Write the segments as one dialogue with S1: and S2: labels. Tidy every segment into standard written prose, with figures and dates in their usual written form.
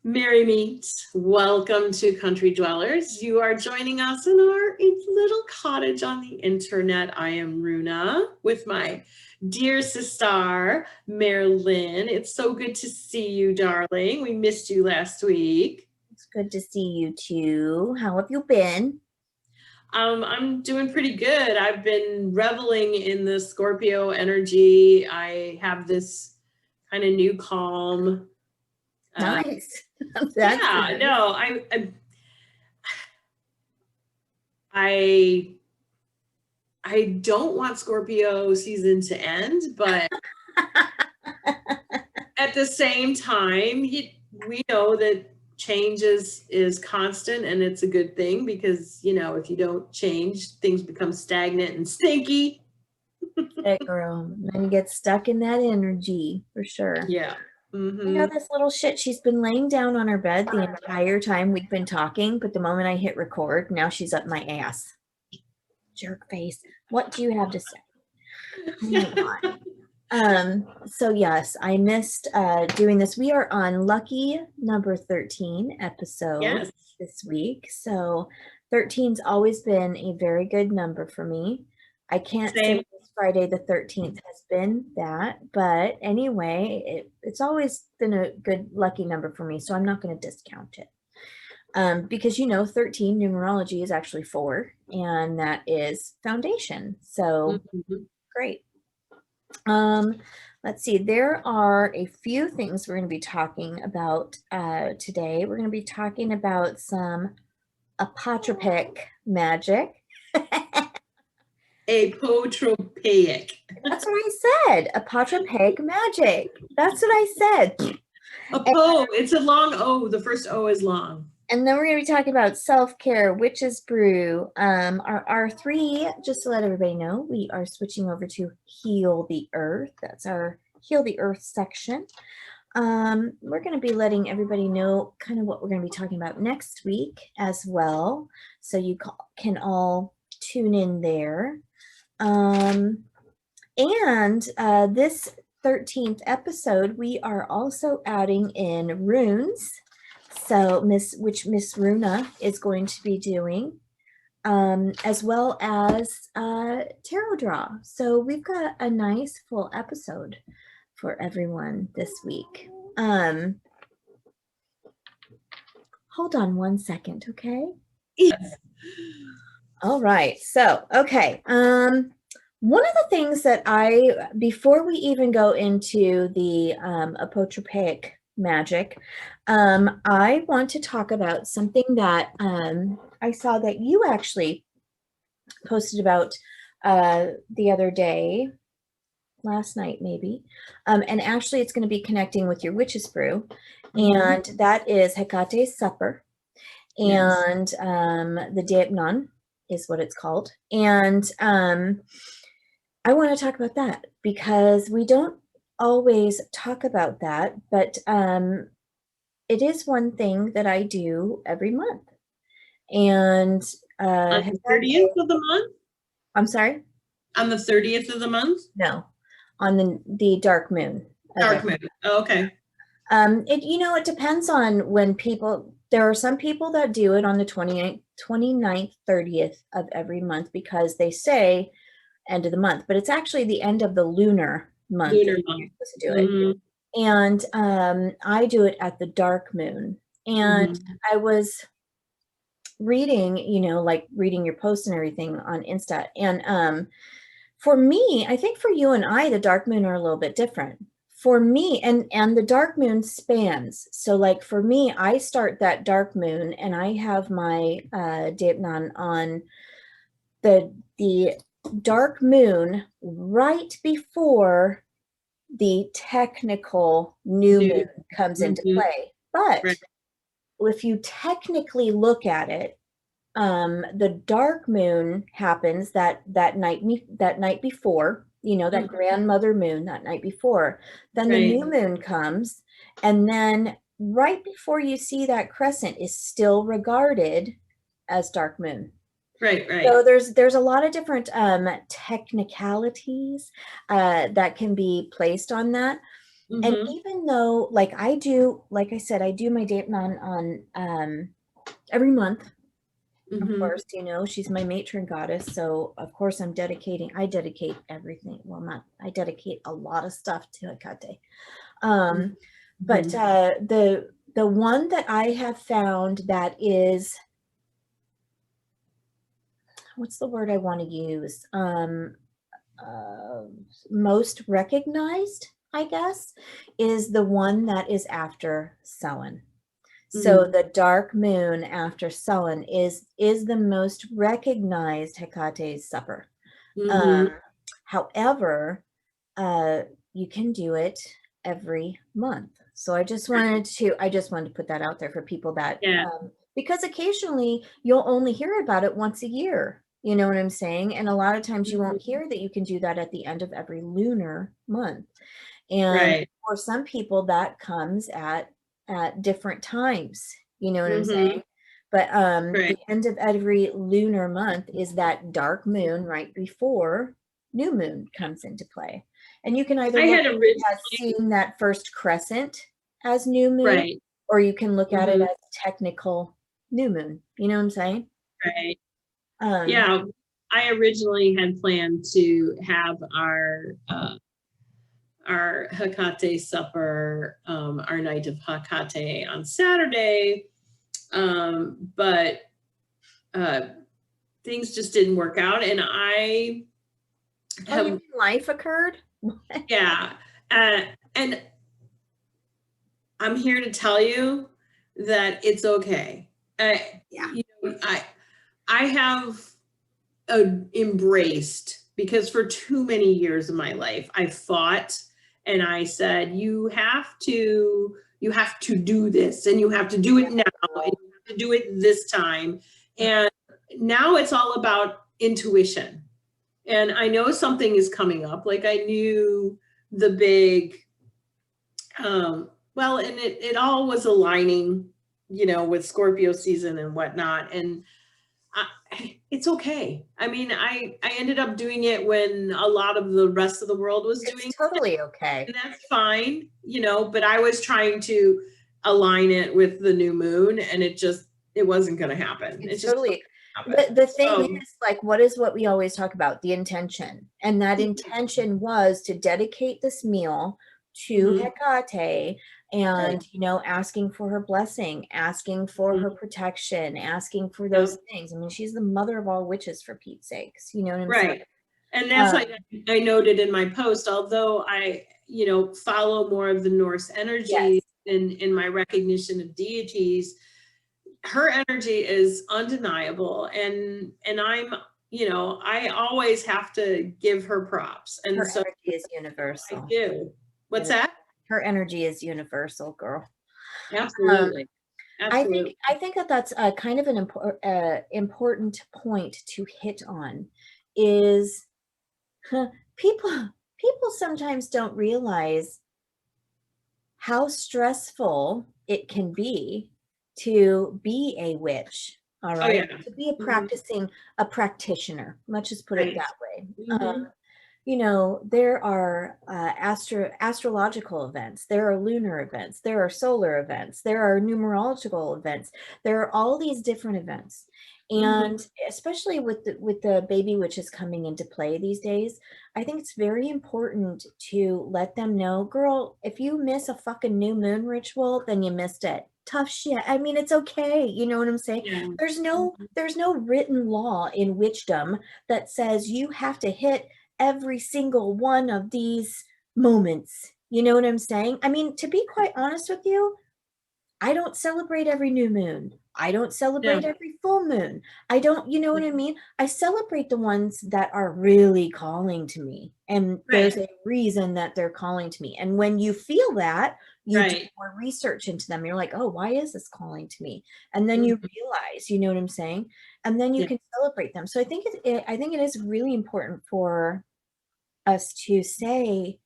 S1: Merry meet. Welcome to Country Dwellers. You are joining us in our little cottage on the internet. I am Runa with my dear sister, Marilyn. It's so good to see you, darling. We missed you last week.
S2: It's good to see you too. How have you been?
S1: I'm doing pretty good. I've been reveling in the Scorpio energy. I have this kind of new calm.
S2: Nice. That's
S1: Yeah,
S2: nice.
S1: no, I don't want Scorpio season to end, but at the same time, we know that change is constant and it's a good thing because, if you don't change, things become stagnant and stinky.
S2: Hey girl, then you get stuck in that energy for sure.
S1: Yeah.
S2: You know this little shit, she's been laying down on her bed the entire time we've been talking, but the moment I hit record, now she's up my ass. Jerk face. What do you have to say? Oh my. So yes, I missed doing this. We are on lucky number 13 episode
S1: Yes.
S2: this week. So 13's always been a very good number for me. I can't
S1: Same.
S2: say this Friday the 13th has been that, but anyway, it's always been a good lucky number for me, so I'm not going to discount it. Because 13 numerology is actually 4, and that is foundation. So great. Let's see, there are a few things we're going to be talking about today. We're going to be talking about some apotropaic magic.
S1: Apotropaic.
S2: That's what I said. Apotropaic magic. That's what I said.
S1: It's a long O. The first O is long.
S2: And then we're going to be talking about self-care, witch's brew. Our 3, just to let everybody know, we are switching over to Heal the Earth. That's our Heal the Earth section. We're going to be letting everybody know kind of what we're going to be talking about next week as well. So you can all tune in there. And this 13th episode, we are also adding in runes. So Miss Runa is going to be doing, as well as tarot draw. So we've got a nice full episode for everyone this week. Hold on one second, okay?
S1: Yes.
S2: All right. So, okay. One of the things that before we even go into the apotropaic magic, I want to talk about something that I saw that you actually posted about the other day, last night maybe, and actually it's going to be connecting with your witch's brew, and that is Hecate's Supper, and the Deipnon is what it's called, and I want to talk about that because we don't always talk about that, but it is one thing that I do every month. And
S1: on the 30th of the month?
S2: I'm sorry?
S1: On the 30th of the month?
S2: No, on the dark moon.
S1: Dark moon. Oh, okay.
S2: It depends on when there are some people that do it on the 29th, 30th of every month because they say end of the month, but it's actually the end of the lunar month. You're supposed to do it. And I do it at the dark moon. And I was reading, reading your posts and everything on Insta. And for me, I think for you and I, the dark moon are a little bit different. For me, and the dark moon spans. So like for me, I start that dark moon and I have my Deipnon on the dark moon right before the technical new moon comes into play. But if you technically look at it, the dark moon happens that night before, that grandmother moon that night before. Then the new moon comes, and then right before you see that crescent is still regarded as dark moon.
S1: Right.
S2: So there's a lot of different technicalities that can be placed on that. And
S1: Mm-hmm.
S2: even though, like I said, I do my date on every month. Of
S1: Mm-hmm.
S2: course, she's my matron goddess, so of course I dedicate everything. Well, not I dedicate a lot of stuff to Hecate. Um, but
S1: Mm-hmm.
S2: the one that I have found that is, what's the word I want to use? Uh, Most recognized, I guess, is the one that is after Samhain. So
S1: Mm-hmm.
S2: the dark moon after Samhain is the most recognized Hecate's supper.
S1: Mm-hmm.
S2: Um, However, uh, you can do it every month. So I just wanted to put that out there for people that,
S1: Yeah.
S2: because occasionally you'll only hear about it once a year. You know what I'm saying? And a lot of times you won't
S1: Mhm.
S2: hear that you can do that at the end of every lunar month. And
S1: Right.
S2: for some people that comes at different times. You know what I'm
S1: Mm-hmm.
S2: saying? But
S1: Right.
S2: the end of every lunar month is that dark moon right before new moon comes into play. And you can either
S1: I
S2: look
S1: had
S2: at it as
S1: originally,
S2: seeing that first crescent as new moon,
S1: right.
S2: or you can look at it
S1: Mm-hmm.
S2: as technical new moon. You know what I'm saying?
S1: Right.
S2: Um,
S1: Yeah. I originally had planned to have our Hecate supper, our night of Hecate on Saturday, but uh, things just didn't work out, and I
S2: oh, you
S1: have,
S2: mean life occurred?
S1: yeah, uh, and I'm here to tell you that it's okay.
S2: Yeah.
S1: I have embraced, because for too many years of my life I fought and I said, you have to do this, and you have to do it now, and you have to do it this time. And now it's all about intuition, and I know something is coming up. Like, I knew the big, well, and it all was aligning, with Scorpio season and whatnot. And it's okay. I mean, I ended up doing it when a lot of the rest of the world was
S2: It's
S1: doing,
S2: totally okay.
S1: and that's fine, but I was trying to align it with the new moon, and it wasn't going to happen. It
S2: It's
S1: just
S2: totally,
S1: wasn't
S2: the
S1: happen.
S2: the thing
S1: So,
S2: is, like, what we always talk about? The intention. And that intention was to dedicate this meal to
S1: mhm,
S2: Hecate,
S1: right.
S2: and asking for her blessing, asking for her
S1: Mhm,
S2: protection, asking for those
S1: yep,
S2: things. I mean, she's the mother of all witches, for Pete's sakes. You know what I'm saying?
S1: right. And that's
S2: Um,
S1: like I noted in my post, although I, follow more of the Norse
S2: yes,
S1: energy in my recognition of deities, her energy is undeniable, and I always have to give her props, and
S2: her
S1: so
S2: energy is
S1: I
S2: universal.
S1: do. What's
S2: You know,
S1: that?
S2: her energy is universal, girl. Um,
S1: Absolutely.
S2: I think
S1: Absolutely.
S2: I think that that's a kind of an important point to hit on, is huh, people people sometimes don't realize how stressful it can be to be a witch. All
S1: Oh,
S2: right,
S1: yeah.
S2: to be
S1: Mhm.
S2: a practitioner. Let's just put it
S1: Right.
S2: that way.
S1: Mhm.
S2: There are astrological events, there are lunar events, there are solar events, there are numerological events, there are all these different events.
S1: Mhm.
S2: And especially with the baby witches coming into play these days, I think it's very important to let them know, girl, if you miss a fucking new moon ritual, then you missed it. Tough shit. I mean, it's okay. You know what I'm saying?
S1: Yeah.
S2: There's no
S1: Mhm.
S2: there's no written law in witchdom that says you have to hit every single one of these moments. You know what I'm saying? I mean, to be quite honest with you, I don't celebrate every new moon. I don't
S1: Yeah.
S2: celebrate every full moon. I don't, you know what I
S1: Mhm.
S2: mean? I celebrate the ones that are really calling to me. And there's
S1: Right.
S2: a reason that they're calling to me. And when you feel that, you do
S1: Right.
S2: more research into them. You're like, oh, why is this calling to me? And then you
S1: Mhm.
S2: realize, you know what I'm saying? And then you
S1: Yeah.
S2: can celebrate them. So I think it is really important for us to say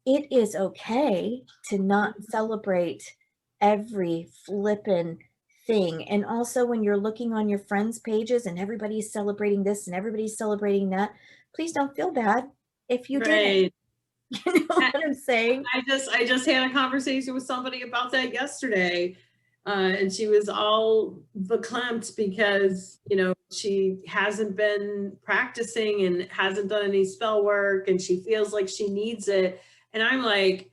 S2: it is okay to not celebrate every flippin' thing. And also, when you're looking on your friends' pages and everybody's celebrating this and everybody's celebrating that, please don't feel bad if you didn't.
S1: Right.
S2: You know what I'm saying?
S1: I just had a conversation with somebody about that yesterday. And she was all verklempt because, you know, she hasn't been practicing and hasn't done any spell work and she feels like she needs it. And I'm like,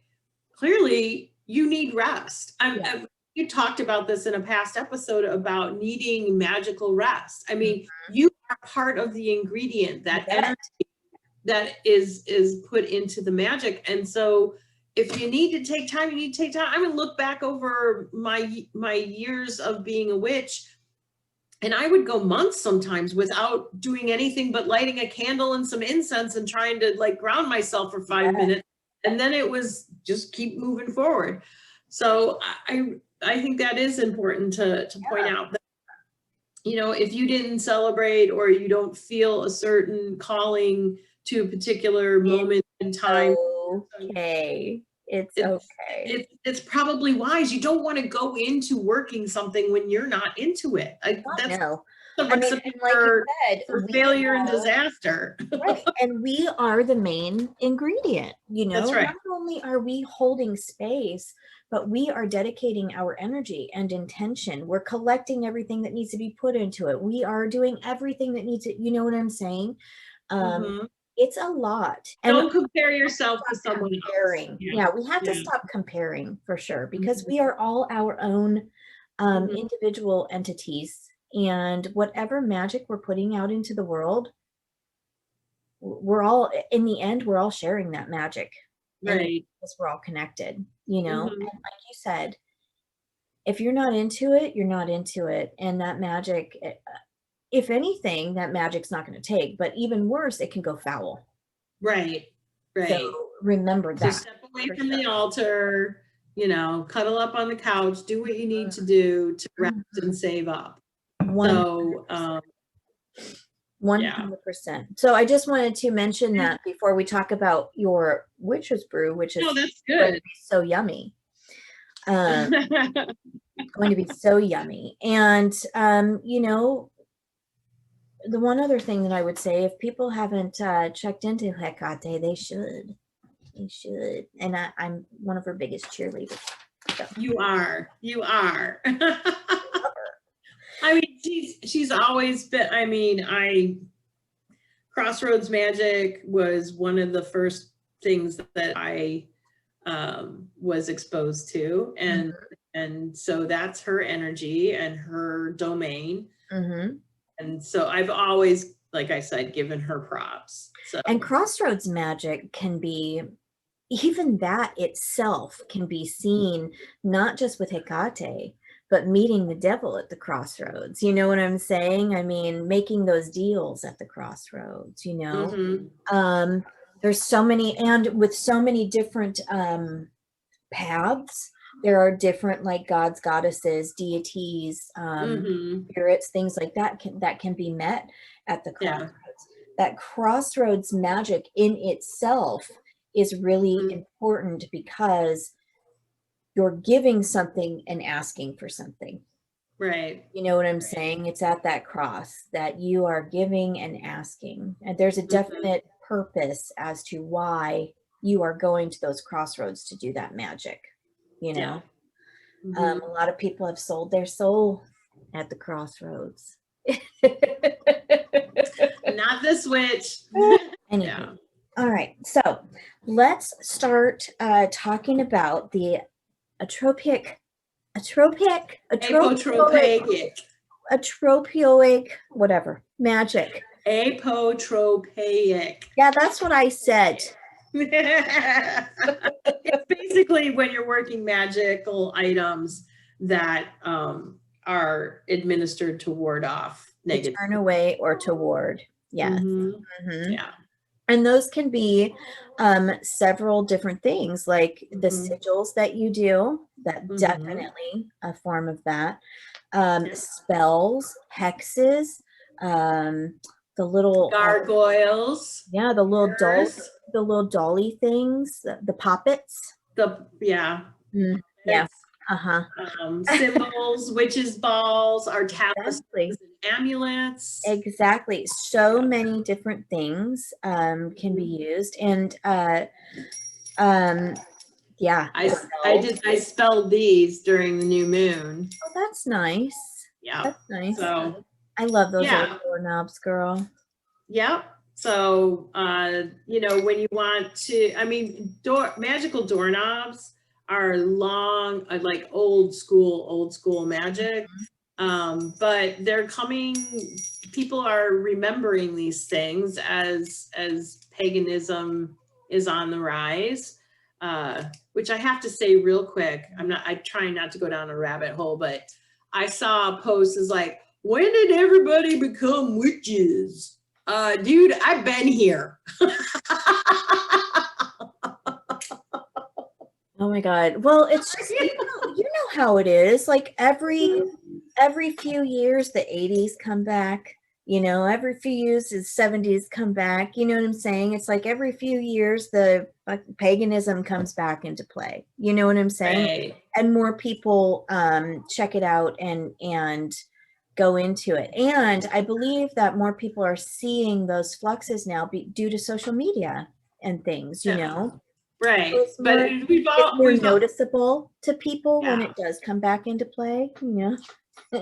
S1: clearly you need rest. You talked about this in a past episode about needing magical rest. I mean, you are part of the ingredient, that energy that is put into the magic. And so if you need to take time, you need to take time. I would look back over my years of being a witch, and I would go months sometimes without doing anything but lighting a candle and some incense and trying to like ground myself for 5 minutes. And then it was just keep moving forward. So I think that is important to point out that, you know, if you didn't celebrate or you don't feel a certain calling to a particular moment in time,
S2: okay, it's okay.
S1: It's probably wise. You don't want to go into working something when you're not into it. That's the recipe for failure and disaster.
S2: Right. And we are the main ingredient, you know.
S1: That's right.
S2: Not only are we holding space, but we are dedicating our energy and intention. We're collecting everything that needs to be put into it. We are doing everything that needs to, you know what I'm saying? It's a lot. And
S1: don't compare yourself to someone else.
S2: Yeah, we have to stop comparing for sure, because we are all our own individual entities, and whatever magic we're putting out into the world, we're all, in the end, we're all sharing that magic,
S1: right?
S2: Because we're all connected, you know. And like you said, if you're not into it, you're not into it, and that magic, if anything, that magic's not going to take, but even worse, it can go foul.
S1: Right.
S2: So remember that.
S1: So step away from the altar, you know, cuddle up on the couch, do what you need to do to rest and save up.
S2: 100%. 100%. So I just wanted to mention that before we talk about your witch's brew, which is
S1: that's
S2: good. Going to be so yummy. Going to be so yummy. And, you know, the one other thing that I would say, if people haven't checked into Hecate, they should. They should. And I'm one of her biggest cheerleaders. So.
S1: You are. I mean, she's always been, I mean, Crossroads Magic was one of the first things that I was exposed to. And so that's her energy and her domain. And so I've always, like I said, given her props. So.
S2: And Crossroads Magic can be, even that itself can be seen not just with Hecate, but meeting the devil at the crossroads. You know what I'm saying? I mean, making those deals at the crossroads, you know. There's so many, and with so many different paths, there are different, like, gods, goddesses, deities, spirits, things like that can be met at the crossroads. That crossroads magic in itself is really important, because you're giving something and asking for something.
S1: Right.
S2: You know what I'm saying? It's at that cross that you are giving and asking. And there's a definite purpose as to why you are going to those crossroads to do that magic. You know, a lot of people have sold their soul at the crossroads.
S1: Not this witch.
S2: Anyway. All right. So let's start talking about the Apotropaic, whatever, magic.
S1: Apotropaic.
S2: Yeah, that's what I said.
S1: It's basically when you're working magical items that are administered to ward off negative.
S2: To turn away or to ward. Yes.
S1: Yeah.
S2: And those can be several different things, like the sigils that you do, that definitely a form of that. Spells, hexes, the little
S1: gargoyles.
S2: Yeah, the little dolly things, the poppets.
S1: Yeah.
S2: Uh-huh.
S1: Symbols, witches' balls, our talismans
S2: Exactly.
S1: and amulets.
S2: Exactly. So many different things can be used. And yeah, the bells.
S1: I spelled these during the new moon.
S2: Oh, that's nice.
S1: Yeah.
S2: That's nice.
S1: So
S2: I love those old
S1: yeah.
S2: doorknobs, girl.
S1: Yeah. So you know, when you want to, I mean, magical doorknobs are long, like old school magic. But they're coming, people are remembering these things as paganism is on the rise. Which I have to say real quick, I trying not to go down a rabbit hole, but I saw a post is like, when did everybody become witches? Dude, I've been here.
S2: Oh my God. Well, it's just, you know how it is. Like every few years, the 80s come back. You know, every few years, the 70s come back. You know what I'm saying? It's like every few years, the paganism comes back into play. You know what I'm saying?
S1: Right.
S2: And more people check it out and go into it. And I believe that more people are seeing those fluxes now due to social media and things, you know?
S1: Right.
S2: It's
S1: But
S2: more, it's more noticeable to people when it does come back into play, you know?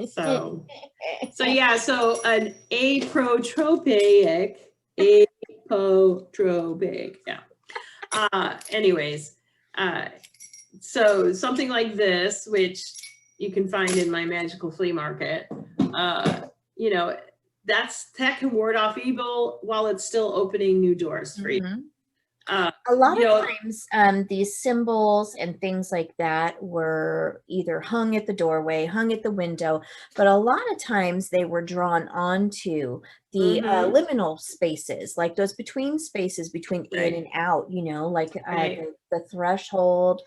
S1: So yeah, so an apotropaic, yeah. Anyways, so something like this, which you can find in my magical flea market, you know, that can ward off evil while it's still opening new doors for you.
S2: A lot of times, these symbols and things like that were either hung at the doorway, hung at the window, but a lot of times they were drawn onto the liminal spaces, like those between spaces between in and out, you know, like the threshold,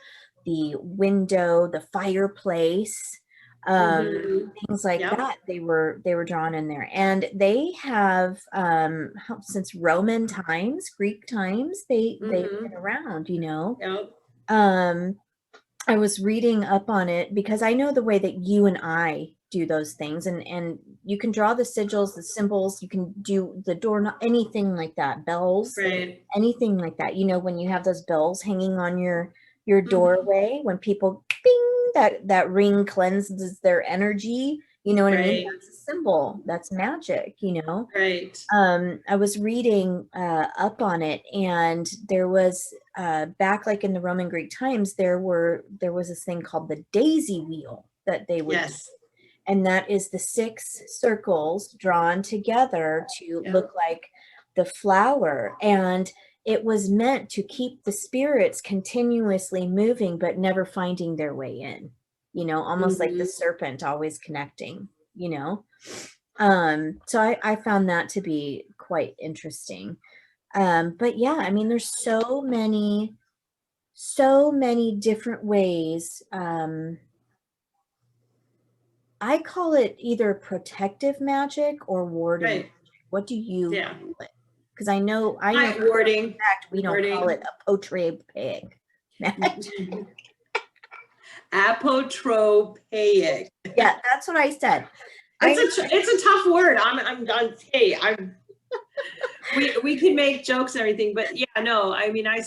S2: the window, the fireplace, things like that. They were drawn in there, and they have since Roman times, Greek times, they've been around, you know. I was reading up on it because I know the way that you and I do those things, and you can draw the sigils, the symbols, you can do the door, anything like that, bells, anything like that. You know, when you have those bells hanging on your doorway, when people bing, that ring cleanses their energy, you know what I mean? That's a symbol, that's magic, you know. I was reading up on it, and there was back like in the Roman Greek times, there was this thing called the daisy wheel that they would do. And that is the 6 circles drawn together to look like the flower, and it was meant to keep the spirits continuously moving but never finding their way in, you know, almost like the serpent always connecting, you know. So I found that to be quite interesting. But yeah, I mean, there's so many different ways. I call it either protective magic or warding magic. What do you call it? Because I know
S1: warding.
S2: In fact, we don't call it apotropaic magic.
S1: Apotropaic.
S2: Yeah, that's what I said.
S1: It's a tough word. Hey, we can make jokes and everything, but yeah, no, I mean, I'm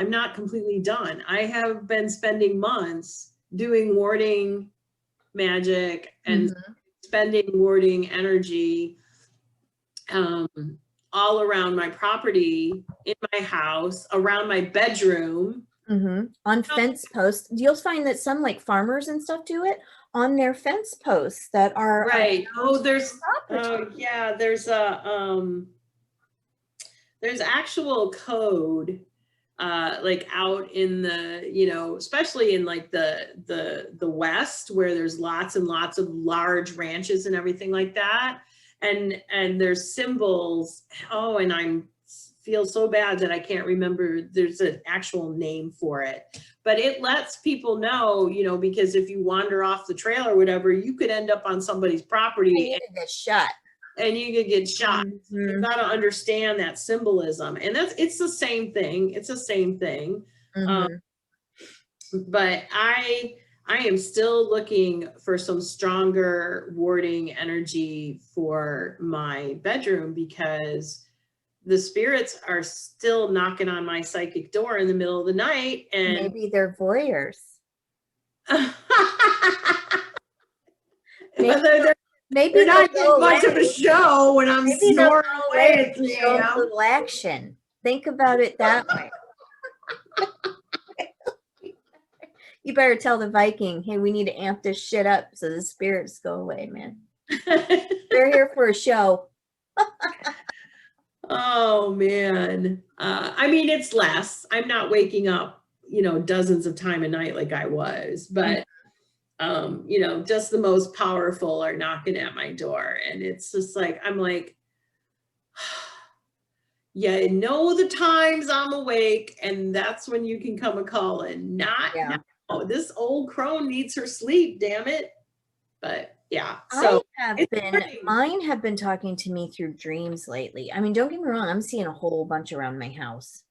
S1: not completely done. I have been spending months doing warding magic and spending warding energy all around my property, in my house, around my bedroom.
S2: On fence posts. You'll find that some like farmers and stuff do it on their fence posts that are
S1: there's actual code like out in the, you know, especially in like the West, where there's lots and lots of large ranches and everything like that, and there's symbols. Oh, and I'm feel so bad that I can't remember, there's an actual name for it, but it lets people know, you know, because if you wander off the trail or whatever, you could end up on somebody's property
S2: and get shot.
S1: And you could get shot. You got to understand that symbolism, and it's the same thing. It's the same thing. But I am still looking for some stronger warding energy for my bedroom, because the spirits are still knocking on my psychic door in the middle of the night, and
S2: Maybe they're voyeurs. Maybe
S1: they're not
S2: they'll
S1: getting much of a show when I'm
S2: maybe they'll
S1: snoring
S2: go
S1: away
S2: away
S1: at
S2: and
S1: 3
S2: show
S1: a.m.
S2: little action. Think about it that way. You better tell the Viking, hey, we need to amp this shit up so the spirits go away, man. They're here for a show.
S1: Oh man. I mean, it's less. I'm not waking up, dozens of time a night like I was, but just the most powerful are knocking at my door. And it's just like, I'm like, yeah, know the times I'm awake, and that's when you can come a calling. Not now. This old crone needs her sleep, damn it. But yeah, so
S2: mine have been talking to me through dreams lately. I mean, don't get me wrong, I'm seeing a whole bunch around my house,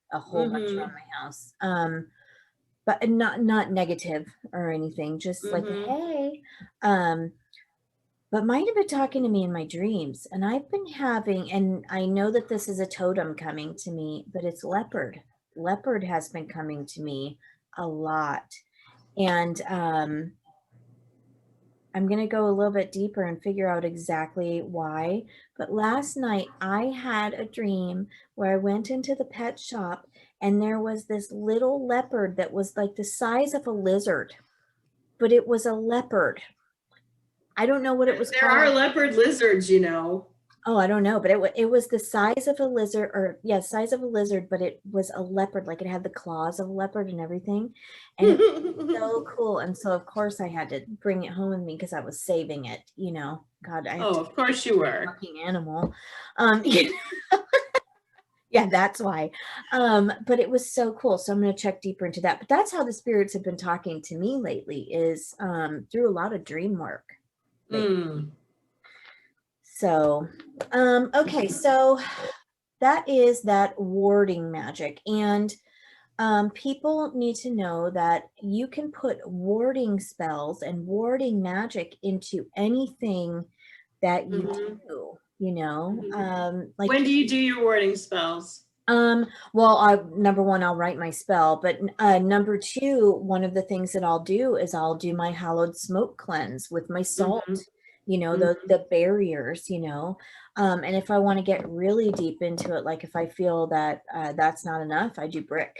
S2: but not negative or anything, just like, hey, but mine have been talking to me in my dreams, and I've been having, and I know that this is a totem coming to me, but it's leopard. Leopard has been coming to me a lot. And I'm going to go a little bit deeper and figure out exactly why. But last night I had a dream where I went into the pet shop, and there was this little leopard that was like the size of a lizard, but it was a leopard. I don't know what it was called.
S1: There are leopard lizards,
S2: Oh, I don't know, but it was the size of a lizard, size of a lizard, but it was a leopard, like it had the claws of a leopard and everything. And it was so cool. And so of course I had to bring it home with me because I was saving it, God,
S1: of course you were.
S2: Fucking animal. Yeah, that's why. But it was so cool. So I'm going to check deeper into that. But that's how the spirits have been talking to me lately, is through a lot of dream work. So, okay, so that is that warding magic. And people need to know that you can put warding spells and warding magic into anything that you do, like,
S1: when do you do your warding spells?
S2: Well, number one, I'll write my spell, but number two, one of the things that I'll do is I'll do my hallowed smoke cleanse with my salt. The barriers, and if I want to get really deep into it, like if I feel that that's not enough, I do brick.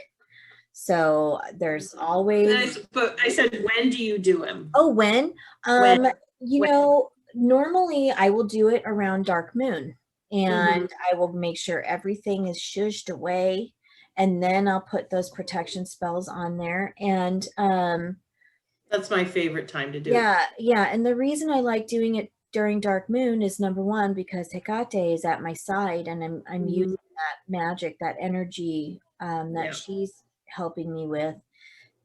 S2: So there's always.
S1: But I said, when do you do them?
S2: Oh, when? Normally I will do it around dark moon, and I will make sure everything is shushed away, and then I'll put those protection spells on there. And
S1: that's my favorite time to do it.
S2: Yeah. And the reason I like doing it during dark moon is, number one, because Hecate is at my side, and I'm using that magic, that energy that she's helping me with.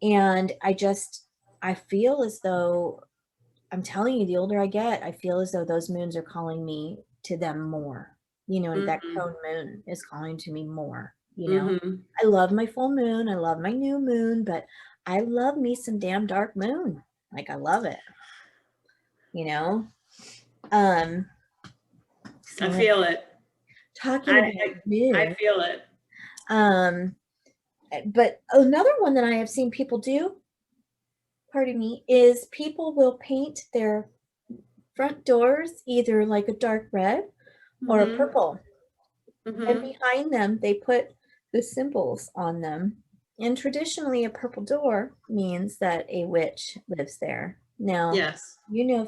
S2: And I feel as though, I'm telling you, the older I get, I feel as though those moons are calling me to them more. That crone moon is calling to me more. I love my full moon, I love my new moon, but I love me some damn dark moon. Like, I love it.
S1: I feel it.
S2: Talking about moon.
S1: I feel it.
S2: But another one that I have seen people do, pardon me, is people will paint their front doors either like a dark red or a purple. And behind them, they put the symbols on them. And traditionally, a purple door means that a witch lives there. Now,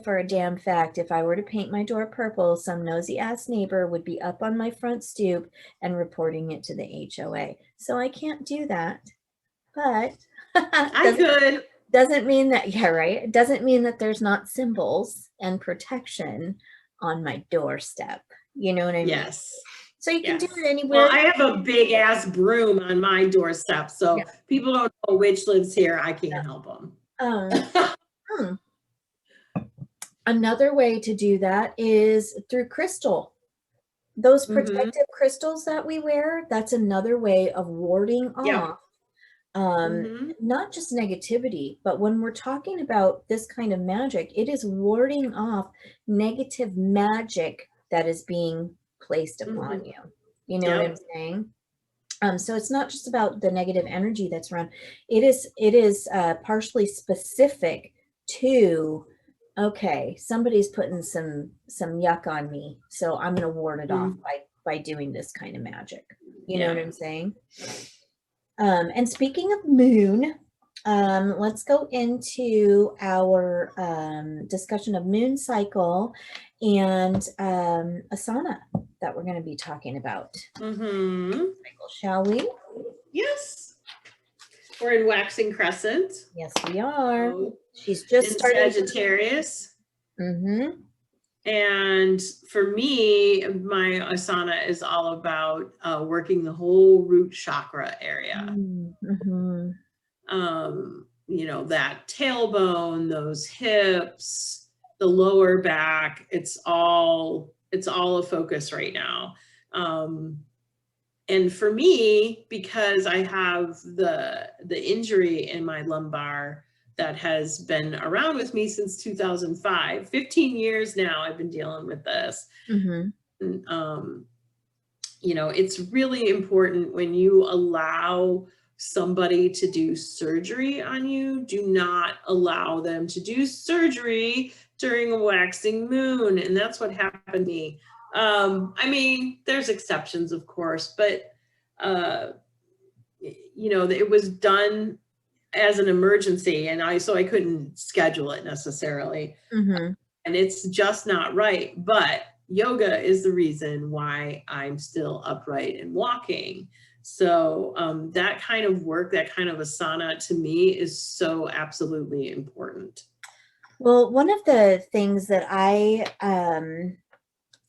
S2: for a damn fact, if I were to paint my door purple, some nosy ass neighbor would be up on my front stoop and reporting it to the HOA. So I can't do that. But
S1: I could.
S2: Doesn't mean that, it doesn't mean that there's not symbols and protection on my doorstep. You know what I mean?
S1: Yes.
S2: So you can do it anywhere.
S1: Well, I have a big ass broom on my doorstep, so people don't know which lives here. I can't help them.
S2: Another way to do that is through crystal. Those protective crystals that we wear, that's another way of warding off
S1: Mm-hmm.
S2: Not just negativity, but when we're talking about this kind of magic, it is warding off negative magic that is being placed upon
S1: Mm-hmm.
S2: you. You know what I'm
S1: Yep.
S2: saying? So it's not just about the negative energy that's around. It is partially specific to, okay, somebody's putting some yuck on me, so I'm going to ward it off
S1: Mm-hmm.
S2: by doing this kind of magic. You know what
S1: Yeah.
S2: I'm saying? And speaking of moon, let's go into our discussion of moon cycle and asana that we're going to be talking about.
S1: Mm-hmm.
S2: Shall we?
S1: Yes. We're in waxing crescent.
S2: Yes, we are.
S1: So,
S2: She's just
S1: in
S2: starting.
S1: Sagittarius.
S2: Mm-hmm.
S1: And for me, my asana is all about working the whole root chakra area.
S2: Mm-hmm.
S1: You know, that tailbone, those hips, the lower back, it's all a focus right now. And for me, because I have the injury in my lumbar that has been around with me since 2005, 15 years now I've been dealing with this.
S2: Mm-hmm.
S1: And, you know, it's really important when you allow somebody to do surgery on you, do not allow them to do surgery during a waxing moon. And that's what happened to me. I mean, there's exceptions, of course, but, you know, it was done as an emergency, and so I couldn't schedule it necessarily.
S2: Mm-hmm.
S1: And it's just not right. But yoga is the reason why I'm still upright and walking. So that kind of work, that kind of asana to me is so absolutely important.
S2: Well, one of the things that I,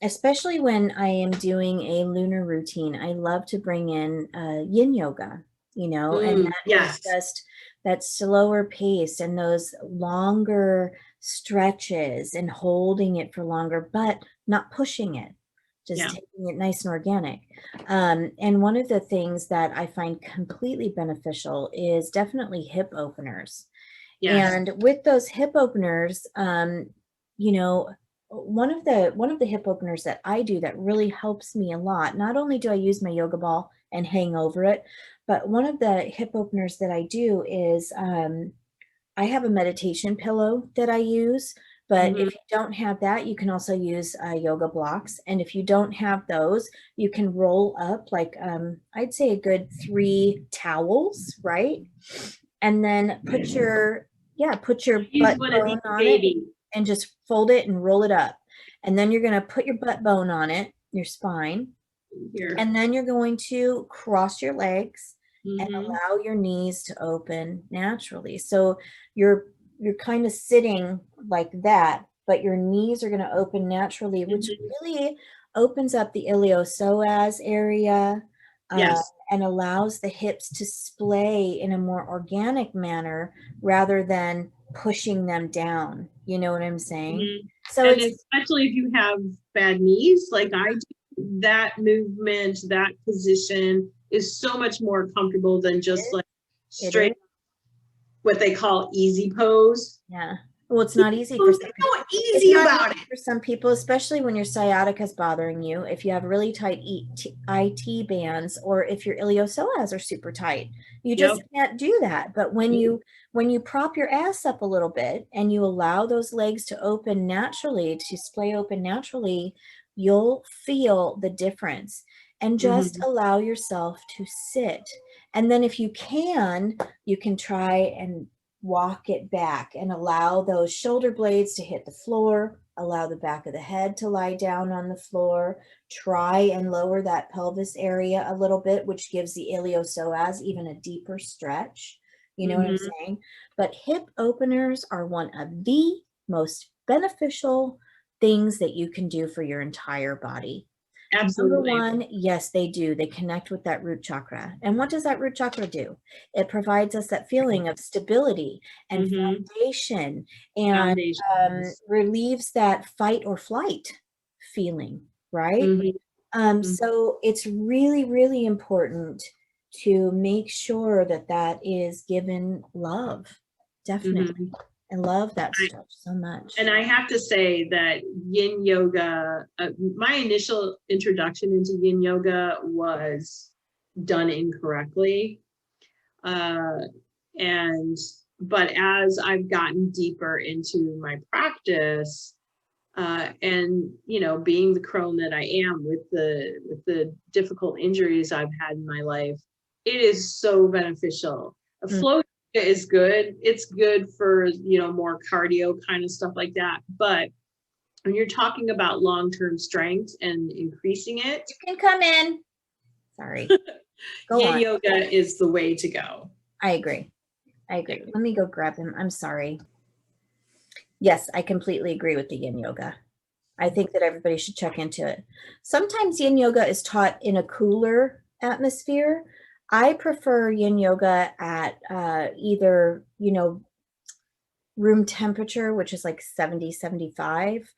S2: especially when I am doing a lunar routine, I love to bring in yin yoga, you know, and that is
S1: Yes.
S2: just that slower pace and those longer stretches and holding it for longer, but not pushing it, just
S1: Yeah.
S2: taking it nice and organic. And one of the things that I find completely beneficial is definitely hip openers.
S1: Yes.
S2: And with those hip openers, you know, one of the hip openers that I do that really helps me a lot. Not only do I use my yoga ball and hang over it, but one of the hip openers that I do is I have a meditation pillow that I use. But
S1: Mm-hmm.
S2: if you don't have that, you can also use yoga blocks. And if you don't have those, you can roll up like I'd say a good 3 towels, right? And then put your
S1: Use
S2: butt
S1: one of these
S2: bone on it
S1: babies.
S2: and just fold it and roll it up. And then you're going to put your butt bone on it, your spine,
S1: Here.
S2: and then you're going to cross your legs and
S1: Mm-hmm.
S2: allow your knees to open naturally. So you're kind of sitting like that, but your knees are going to open naturally, which really opens up the iliopsoas area.
S1: Yes.
S2: And allows the hips to splay in a more organic manner rather than pushing them down. You know what I'm saying?
S1: Mm-hmm.
S2: So
S1: And
S2: it's
S1: especially if you have bad knees, like I do, that movement, that position is so much more comfortable than just like
S2: it
S1: straight,
S2: is.
S1: what they call easy pose.
S2: Yeah. Well, it's not easy for some people.
S1: So
S2: It's
S1: easy
S2: not
S1: about
S2: easy
S1: it.
S2: for some people, especially when your sciatica is bothering you. If you have really tight IT bands, or if your iliopsoas are super tight, you just
S1: Yep.
S2: can't do that. But when you prop your ass up a little bit and you allow those legs to open naturally, to splay open naturally, you'll feel the difference. And just
S1: Mm-hmm.
S2: allow yourself to sit. And then if you can try and walk it back and allow those shoulder blades to hit the floor, allow the back of the head to lie down on the floor, try and lower that pelvis area a little bit, which gives the iliopsoas even a deeper stretch. You know what I'm saying? But hip openers are one of the most beneficial things that you can do for your entire body. Number
S1: Absolutely.
S2: one, yes, they do. They connect with that root chakra. And what does that root chakra do? It provides us that feeling of stability and
S1: Mm-hmm.
S2: foundation, and
S1: Foundations.
S2: relieves that fight or flight feeling, right?
S1: Mm-hmm.
S2: So it's really, really important to make sure that that is given love. Definitely. I love that stretch so much.
S1: And I have to say that yin yoga, my initial introduction into yin yoga was done incorrectly. But as I've gotten deeper into my practice, and being the crone that I am with the difficult injuries I've had in my life, it is so beneficial. Flow yoga is good. It's good for more cardio kind of stuff like that. But when you're talking about long-term strength and increasing it,
S2: you can come in. Sorry.
S1: Yin yoga is the way to go.
S2: I agree. Let me go grab him. I'm sorry. Yes, I completely agree with the yin yoga. I think that everybody should check into it. Sometimes yin yoga is taught in a cooler atmosphere. I prefer yin yoga at either, room temperature, which is like 70, 75.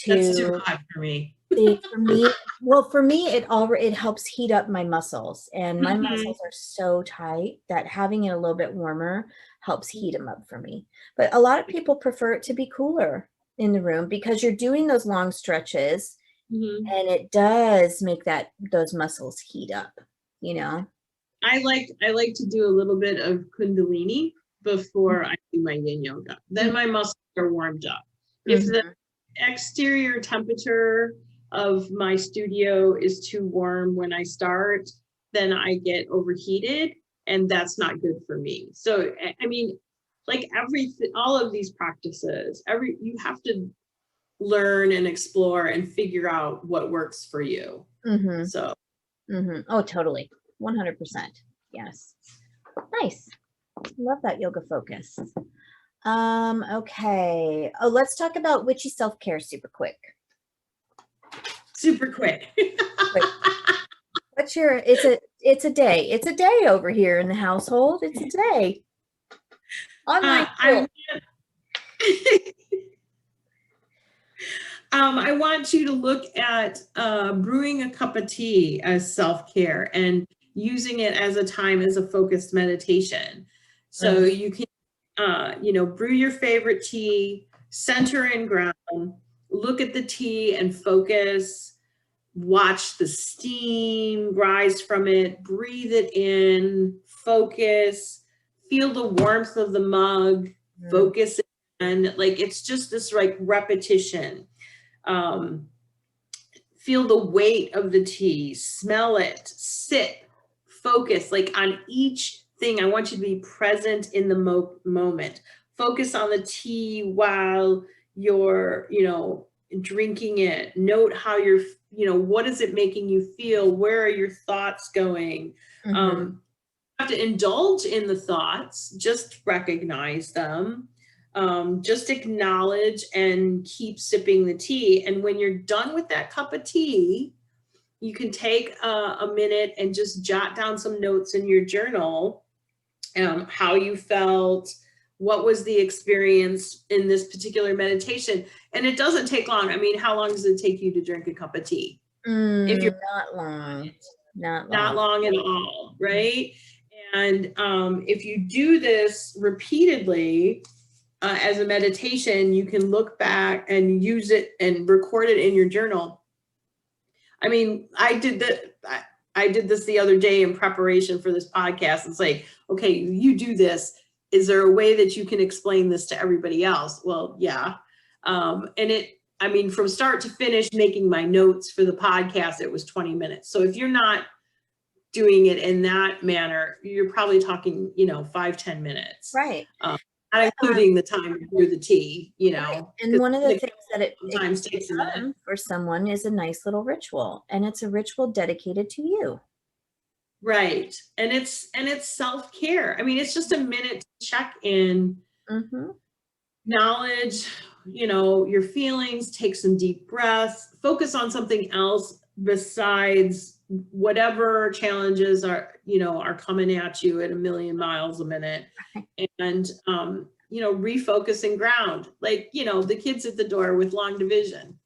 S1: That's too hot for me.
S2: For me, it helps heat up my muscles, and my muscles are so tight that having it a little bit warmer helps heat them up for me. But a lot of people prefer it to be cooler in the room because you're doing those long stretches, and it does make those muscles heat up.
S1: I like to do a little bit of Kundalini before I do my yin yoga. Then my muscles are warmed up. If the exterior temperature of my studio is too warm when I start, then I get overheated, and that's not good for me. So, I mean, like all of these practices, you have to learn and explore and figure out what works for you. So.
S2: Oh, totally. 100%. Yes. Nice. Love that yoga focus. Okay. Oh, let's talk about witchy self-care super quick. What's your, it's a day. It's a day over here in the household. It's a day.
S1: I want you to look at brewing a cup of tea as self-care and using it as a time as a focused meditation. So you can, brew your favorite tea, center and ground, look at the tea and focus, watch the steam rise from it, breathe it in, focus, feel the warmth of the mug, focus, and like it's just this like repetition. Feel the weight of the tea, smell it, sit, focus, like on each thing. I want you to be present in the moment. Focus on the tea while you're, drinking it. Note how you're, what is it making you feel? Where are your thoughts going? You have to indulge in the thoughts, just recognize them. Just acknowledge and keep sipping the tea. And when you're done with that cup of tea, you can take a minute and just jot down some notes in your journal, how you felt, what was the experience in this particular meditation. And it doesn't take long. I mean, how long does it take you to drink a cup of tea?
S2: If you're not long
S1: at all, right? And if you do this repeatedly, as a meditation, you can look back and use it and record it in your journal. I mean, I did this the other day in preparation for this podcast. It's like, okay, you do this. Is there a way that you can explain this to everybody else? Well, yeah. From start to finish, making my notes for the podcast, it was 20 minutes. So if you're not doing it in that manner, you're probably talking, 5-10 minutes.
S2: Right.
S1: Not including the time to brew the tea,
S2: Right. And one of the things that it sometimes takes for someone is a nice little ritual, and it's a ritual dedicated to you.
S1: Right. And it's self-care. I mean, it's just a minute to check in, acknowledge, your feelings, take some deep breaths, focus on something else besides whatever challenges are coming at you at 1,000,000 miles a minute, and refocus and ground, like the kids at the door with long division.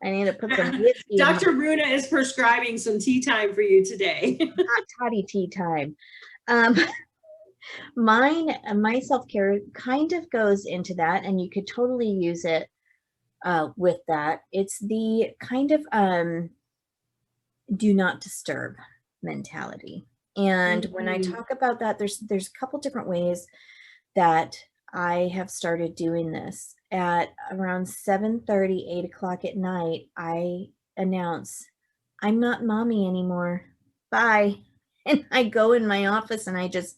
S2: I need to put some whiskey in my
S1: Dr. Runa is prescribing some tea time for you today.
S2: hot toddy tea time. Um, my self-care kind of goes into that, and you could totally use it with that. It's the kind of do not disturb mentality. And when I talk about that, there's a couple different ways that I have started doing this. At around 7:30, 8 o'clock at night, I announce, I'm not mommy anymore. Bye. And I go in my office and I just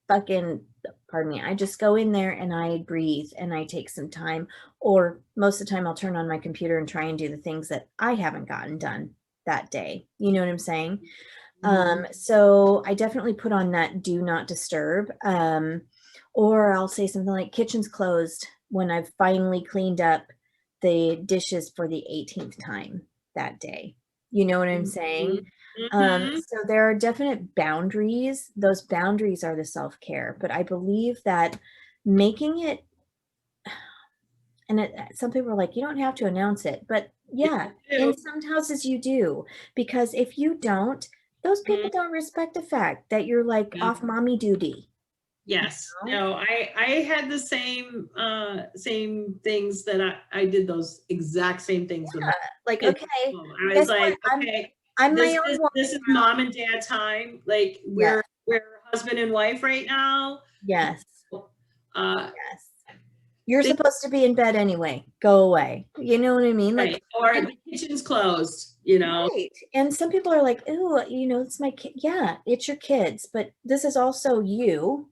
S2: fucking, pardon me, I just go in there and I breathe and I take some time. Or most of the time I'll turn on my computer and try and do the things that I haven't gotten done that day. You know what I'm saying? So I definitely put on that do not disturb. Or I'll say something like kitchen's closed when I've finally cleaned up the dishes for the 18th time that day. You know what I'm saying? So there are definite boundaries. Those boundaries are the self-care, but I believe that making it, and some people are like, you don't have to announce it, but yeah, in some houses you do, because if you don't, those people don't respect the fact that you're like off mommy duty.
S1: Yes. No, I had the same things that I did those exact same things with my
S2: Like,
S1: kids.
S2: okay,
S1: I was like, okay,
S2: I'm
S1: this
S2: my own
S1: is
S2: woman
S1: this is mom and dad time. Like we're husband and wife right now.
S2: Yes.
S1: Uh,
S2: Yes. You're supposed to be in bed anyway. Go away. You know what I mean? Like,
S1: or the kitchen's closed, you know.
S2: right. And some people are like, "Ooh, you know, it's my kid." Yeah, it's your kids, but this is also you,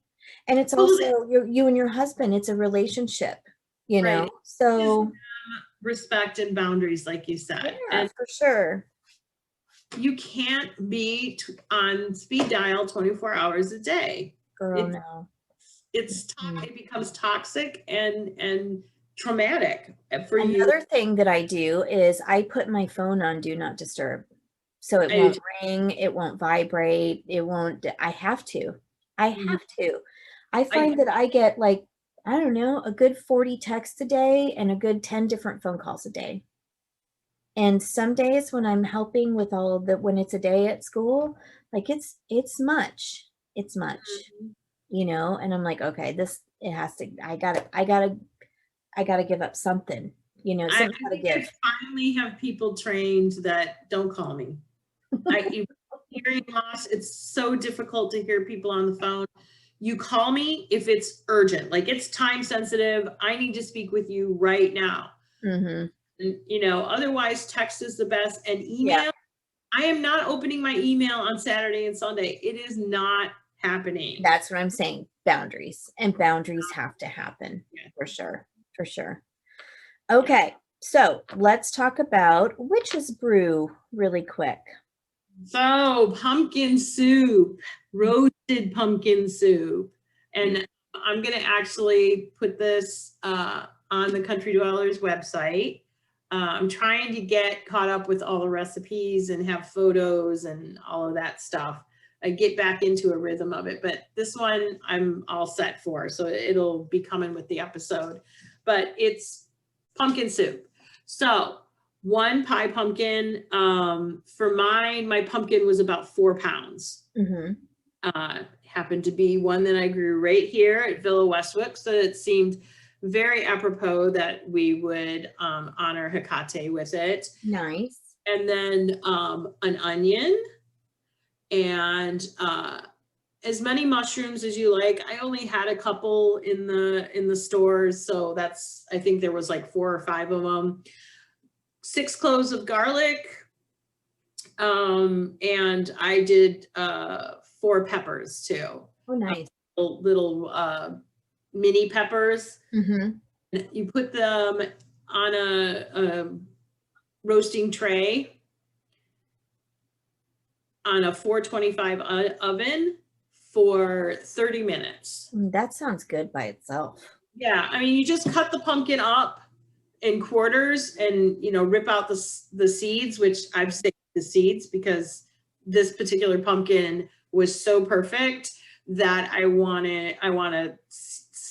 S2: and it's also you and your husband. It's a relationship, you know. So
S1: respect and boundaries, like you said,
S2: and for sure.
S1: You can't be on speed dial 24 hours a day.
S2: Girl, no.
S1: It becomes toxic and traumatic for you.
S2: Another thing that I do is I put my phone on do not disturb. So it won't ring, it won't vibrate, it won't, I have to. I find that I get like, I don't know, a good 40 texts a day and a good 10 different phone calls a day. And some days when I'm helping with all of the, when it's a day at school, like it's much, you know, and I'm like, okay, it has to, I gotta give up something, you know, something gotta give.
S1: I finally have people trained that don't call me. Hearing loss, it's so difficult to hear people on the phone. You call me if it's urgent, like it's time sensitive. I need to speak with you right now. And, you know, otherwise text is the best, and email. Yeah. I am not opening my email on Saturday and Sunday. It is not happening.
S2: That's what I'm saying. Boundaries, and boundaries have to happen. Yeah. For sure. Okay, so let's talk about witch's brew really quick.
S1: So pumpkin soup, roasted pumpkin soup. And I'm going to actually put this on the Country Dwellers website. I'm trying to get caught up with all the recipes and have photos and all of that stuff. I get back into a rhythm of it, but this one I'm all set for. So it'll be coming with the episode, but it's pumpkin soup. So 1 pie pumpkin. For mine, my pumpkin was about 4 pounds. Happened to be one that I grew right here at Villa Westwick. So it seemed very apropos that we would honor Hecate with it.
S2: Nice.
S1: And then an onion and as many mushrooms as you like. I only had a couple in the stores, so that's, I think there was like 4 or 5 of them. 6 cloves of garlic, and I did 4 peppers too.
S2: Oh, nice.
S1: Little mini peppers. You put them on a roasting tray on a 425 oven for 30 minutes.
S2: That sounds good by itself.
S1: Yeah, I mean, you just cut the pumpkin up in quarters and, you know, rip out the seeds, which I've saved the seeds because this particular pumpkin was so perfect that I want to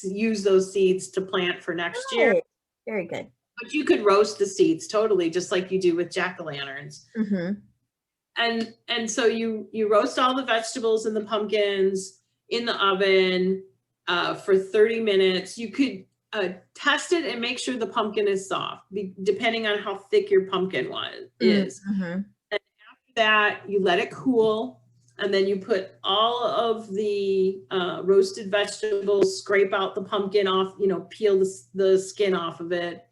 S1: use those seeds to plant for next year.
S2: Very good.
S1: But you could roast the seeds totally, just like you do with jack-o'-lanterns.
S2: Mm-hmm.
S1: And so you roast all the vegetables and the pumpkins in the oven for 30 minutes. You could test it and make sure the pumpkin is soft, depending on how thick your pumpkin is.
S2: Mm-hmm.
S1: And after that, you let it cool, and then you put all of the roasted vegetables, scrape out the pumpkin off, peel the skin off of it,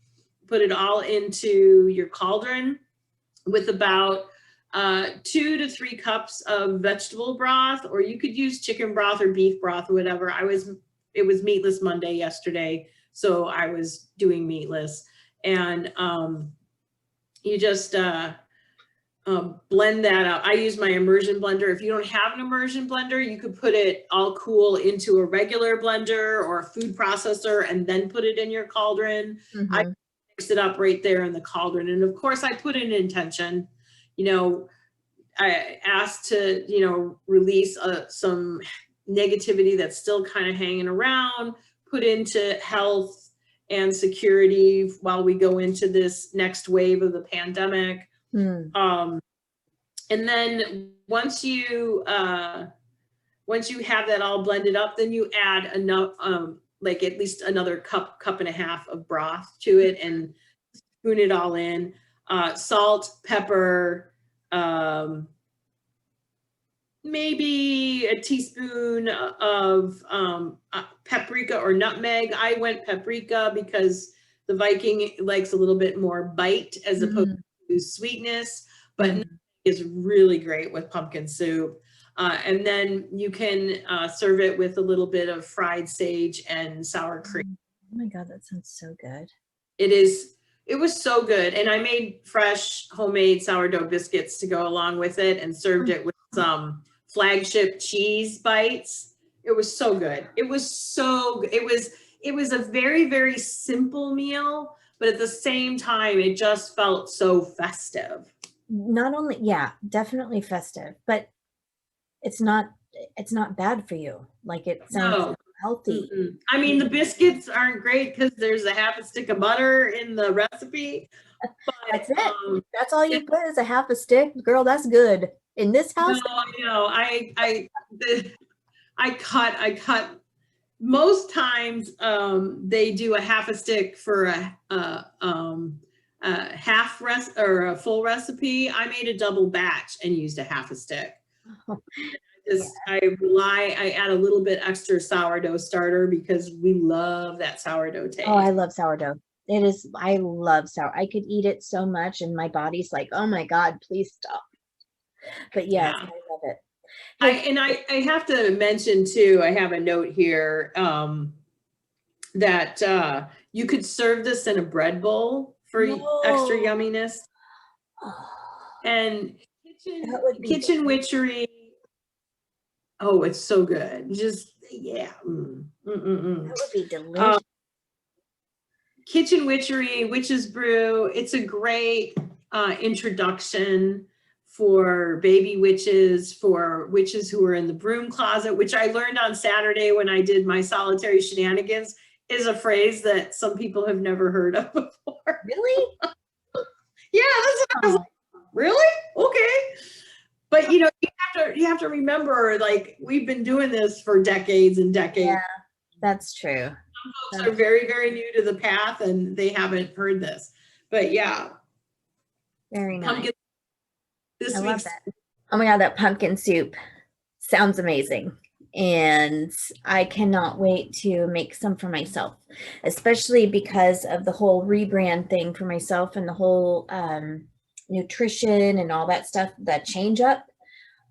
S1: put it all into your cauldron with about 2 to 3 cups of vegetable broth, or you could use chicken broth or beef broth or whatever. It was Meatless Monday yesterday, so I was doing meatless. And you just blend that out. I use my immersion blender. If you don't have an immersion blender, you could put it all cool into a regular blender or a food processor and then put it in your cauldron.
S2: Mm-hmm.
S1: I mix it up right there in the cauldron. And of course I put in intention, I asked to, release some negativity that's still kind of hanging around, put into health and security while we go into this next wave of the pandemic. And then once you have that all blended up, then you add enough, like at least another cup and a half of broth to it and spoon it all in. Salt, pepper, maybe a teaspoon of paprika or nutmeg. I went paprika because the Viking likes a little bit more bite as opposed to sweetness, but nutmeg is really great with pumpkin soup. And then you can serve it with a little bit of fried sage and sour cream.
S2: Oh my God, that sounds so good.
S1: It was so good. And I made fresh homemade sourdough biscuits to go along with it and served it with some Flagship cheese bites. It was so good. It was a very, very simple meal, but at the same time, it just felt so festive.
S2: Not only, yeah, definitely festive, but it's not bad for you. Like, it sounds healthy.
S1: Mm-mm. I mean, the biscuits aren't great because there's a half a stick of butter in the recipe. But,
S2: that's it. That's all you put is a half a stick. Girl, that's good. In this house?
S1: No, I cut. Most times they do a half a stick for a half or a full recipe. I made a double batch and used a half a stick. I add a little bit extra sourdough starter because we love that sourdough taste.
S2: Oh, I love sourdough. I love sour. I could eat it so much and my body's like, oh my God, please stop. But yes, yeah. I love it.
S1: I have to mention too, I have a note here that you could serve this in a bread bowl for extra yumminess. And kitchen witchery. Oh, it's so good. Just, yeah.
S2: That would be delicious.
S1: Kitchen witchery, witch's brew. It's a great introduction for baby witches, for witches who are in the broom closet, which I learned on Saturday when I did my solitary shenanigans, is a phrase that some people have never heard of before.
S2: Really?
S1: Yeah, that's what I was like, really? Okay. But you have to remember, like, we've been doing this for decades and decades.
S2: Yeah, that's true.
S1: Some folks are very, very new to the path and they haven't heard this. But yeah.
S2: Very nice.
S1: I
S2: love that. Oh my God, that pumpkin soup sounds amazing. And I cannot wait to make some for myself, especially because of the whole rebrand thing for myself and the whole nutrition and all that stuff, that change up.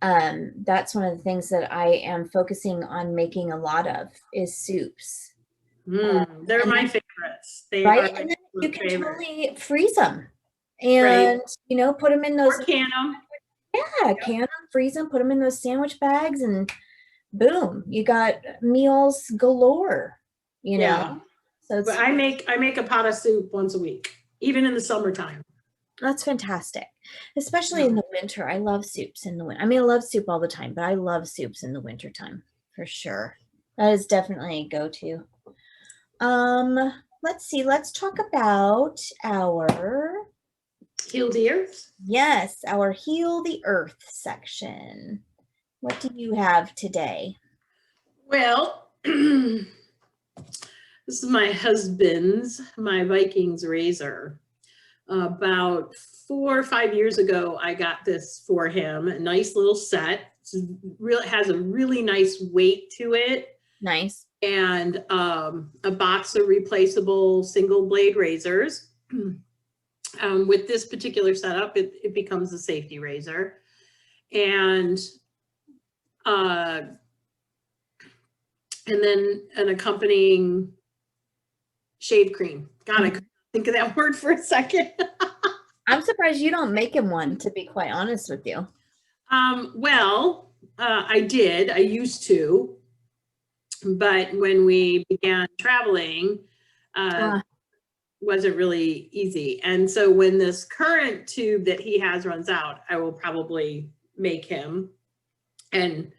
S2: That's one of the things that I am focusing on making a lot of is soups.
S1: They're my favorites.
S2: Right? And then you can totally freeze them and, put them in those.
S1: Or can them.
S2: Yeah, can them, freeze them, put them in those sandwich bags, and boom, you got meals galore,
S1: Yeah. So but I make a pot of soup once a week, even in the summertime.
S2: That's fantastic. Especially in the winter. I love soups in the winter. I mean, I love soup all the time, but I love soups in the wintertime for sure. That is definitely a go-to. let's see. Let's talk about our,
S1: Heal the earth.
S2: yes, our Heal the Earth section. What do you have today?
S1: Well, this is my husband's, my Vikings razor. About 4 or 5 years ago, I got this for him. A nice little set. It has a really nice weight to it.
S2: Nice.
S1: And a box of replaceable single blade razors. With this particular setup, it becomes a safety razor. And then an accompanying shave cream. God, I couldn't think of that word for a second.
S2: I'm surprised you don't make him one, to be quite honest with you.
S1: Well, I did. I used to. But when we began traveling, wasn't really easy. And so when this current tube that he has runs out, I will probably make him. And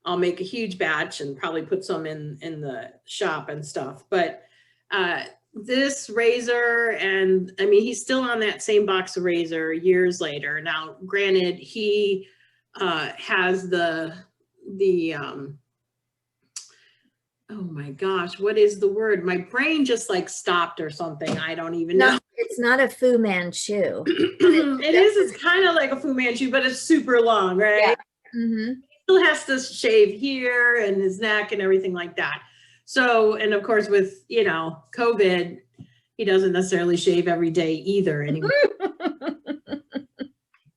S1: I'll make a huge batch and probably put some in the shop and stuff. But this razor, and I mean, he's still on that same box of razor years later. Now, granted, he has the oh my gosh, what is the word? My brain just like stopped or something. I don't even know.
S2: It's not a Fu Manchu.
S1: It is. It's kind of like a Fu Manchu, but it's super long, right?
S2: Yeah. Mm-hmm.
S1: He still has to shave here and his neck and everything like that. So, and of course with, COVID, he doesn't necessarily shave every day either anymore.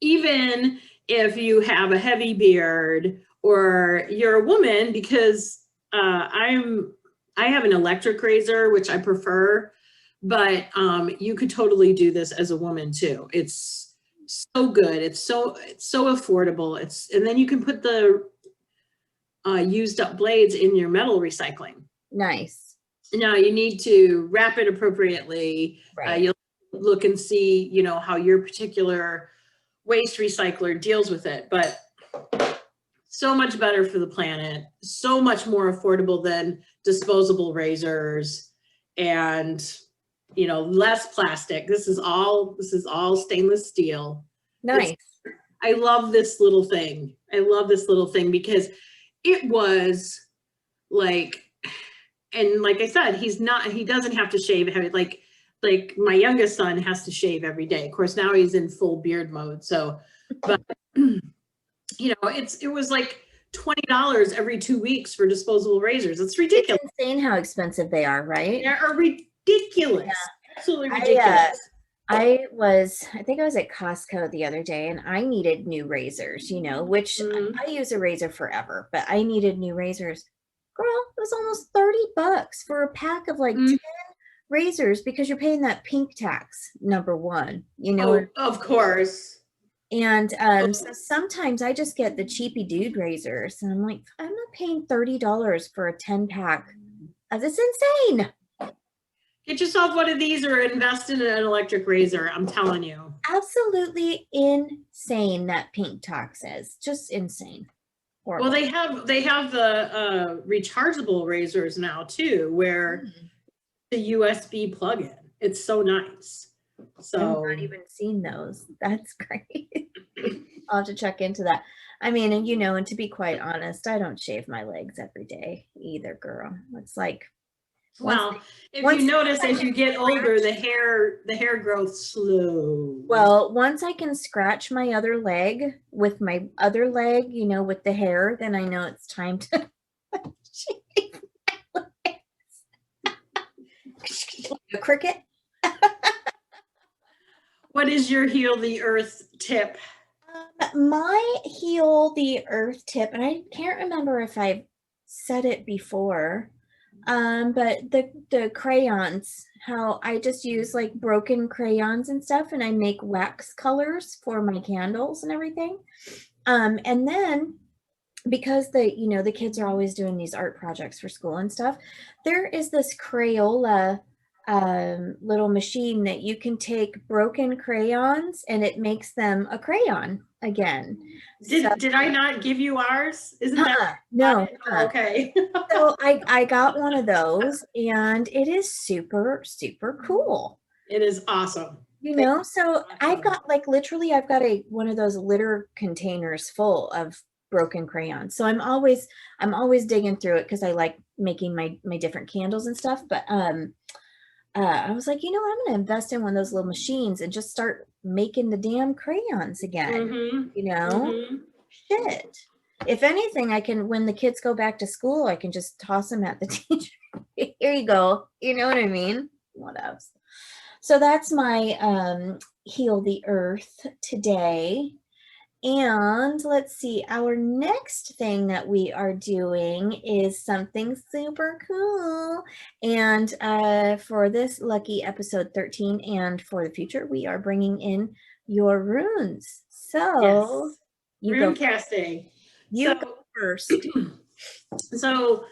S1: Even if you have a heavy beard or you're a woman, because I have an electric razor, which I prefer, but you could totally do this as a woman too. It's so good. It's so affordable. And then you can put the used up blades in your metal recycling.
S2: Nice.
S1: Now you need to wrap it appropriately.
S2: Right.
S1: You'll look and see, how your particular waste recycler deals with it, but so much better for the planet, so much more affordable than disposable razors, and less plastic. This is all stainless steel.
S2: Nice.
S1: I love this little thing. I love this little thing because it was like, and like I said, he doesn't have to shave heavy. Like my youngest son has to shave every day. Of course, now he's in full beard mode. So, but it was like $20 every 2 weeks for disposable razors. It's ridiculous.
S2: It's insane how expensive they are, right?
S1: They are ridiculous. Yeah. Absolutely ridiculous.
S2: I think I was at Costco the other day and I needed new razors, which I use a razor forever, but I needed new razors. Girl, it was almost $30 for a pack of like 10 razors because you're paying that pink tax, number one,
S1: Oh, of course.
S2: And so sometimes I just get the cheapy dude razors and I'm like, I'm not paying $30 for a 10 pack. That's insane.
S1: Get yourself one of these or invest in an electric razor. I'm telling you.
S2: Absolutely insane that pink tax is. Just insane. Horrible.
S1: Well, they have the rechargeable razors now too, where the USB plug-in. It's so nice. So
S2: I've not even seen those. That's great. I'll have to check into that. I mean, and to be quite honest, I don't shave my legs every day either, girl. It's like,
S1: well, if you notice as you get older, the hair growth slow.
S2: Well, once I can scratch my other leg with my other leg, with the hair, then I know it's time to shave my legs. A cricket.
S1: What is your Heal the Earth tip?
S2: My Heal the Earth tip, and I can't remember if I've said it before, but the crayons, how I just use like broken crayons and stuff, and I make wax colors for my candles and everything. And then because the kids are always doing these art projects for school and stuff, there is this Crayola little machine that you can take broken crayons and it makes them a crayon. again.
S1: Did I not give you ours? Isn't that
S2: no.
S1: okay?
S2: So I got one of those, and it is super, super cool.
S1: It is awesome.
S2: So I've got like literally I've got one of those litter containers full of broken crayons. So I'm always digging through it because I like making my different candles and stuff. But I was like, I'm gonna invest in one of those little machines and just start making the damn crayons again. Shit. If anything, I can, when the kids go back to school, I can just toss them at the teacher. Here you go. You know what I mean? What else? So that's my Heal the Earth today. And let's see, our next thing that we are doing is something super cool. And for this lucky episode 13 and for the future, we are bringing in your runes. So
S1: you rune casting.
S2: You go first.
S1: So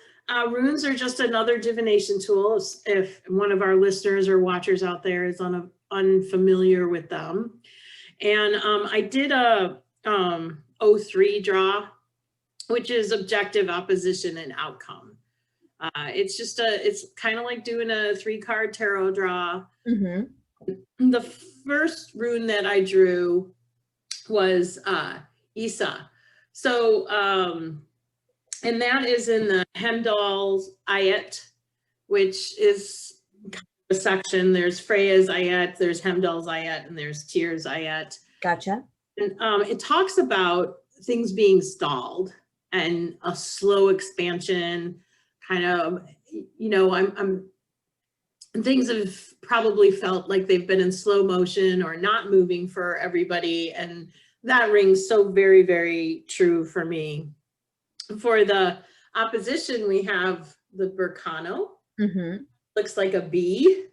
S1: runes are just another divination tool. If one of our listeners or watchers out there is unfamiliar with them. And I did a O3 draw, which is objective, opposition, and outcome. It's kind of like doing a 3-card tarot draw. The first rune that I drew was Isa. So, and that is in the Heimdall's Ayat, which is a section. There's Freya's Ayat, there's Heimdall's Ayat, and there's Tyr's Ayat.
S2: Gotcha.
S1: And it talks about things being stalled and a slow expansion, kind of, things have probably felt like they've been in slow motion or not moving for everybody. And that rings so very, very true for me. For the opposition, we have the Burkano. Looks like a bee.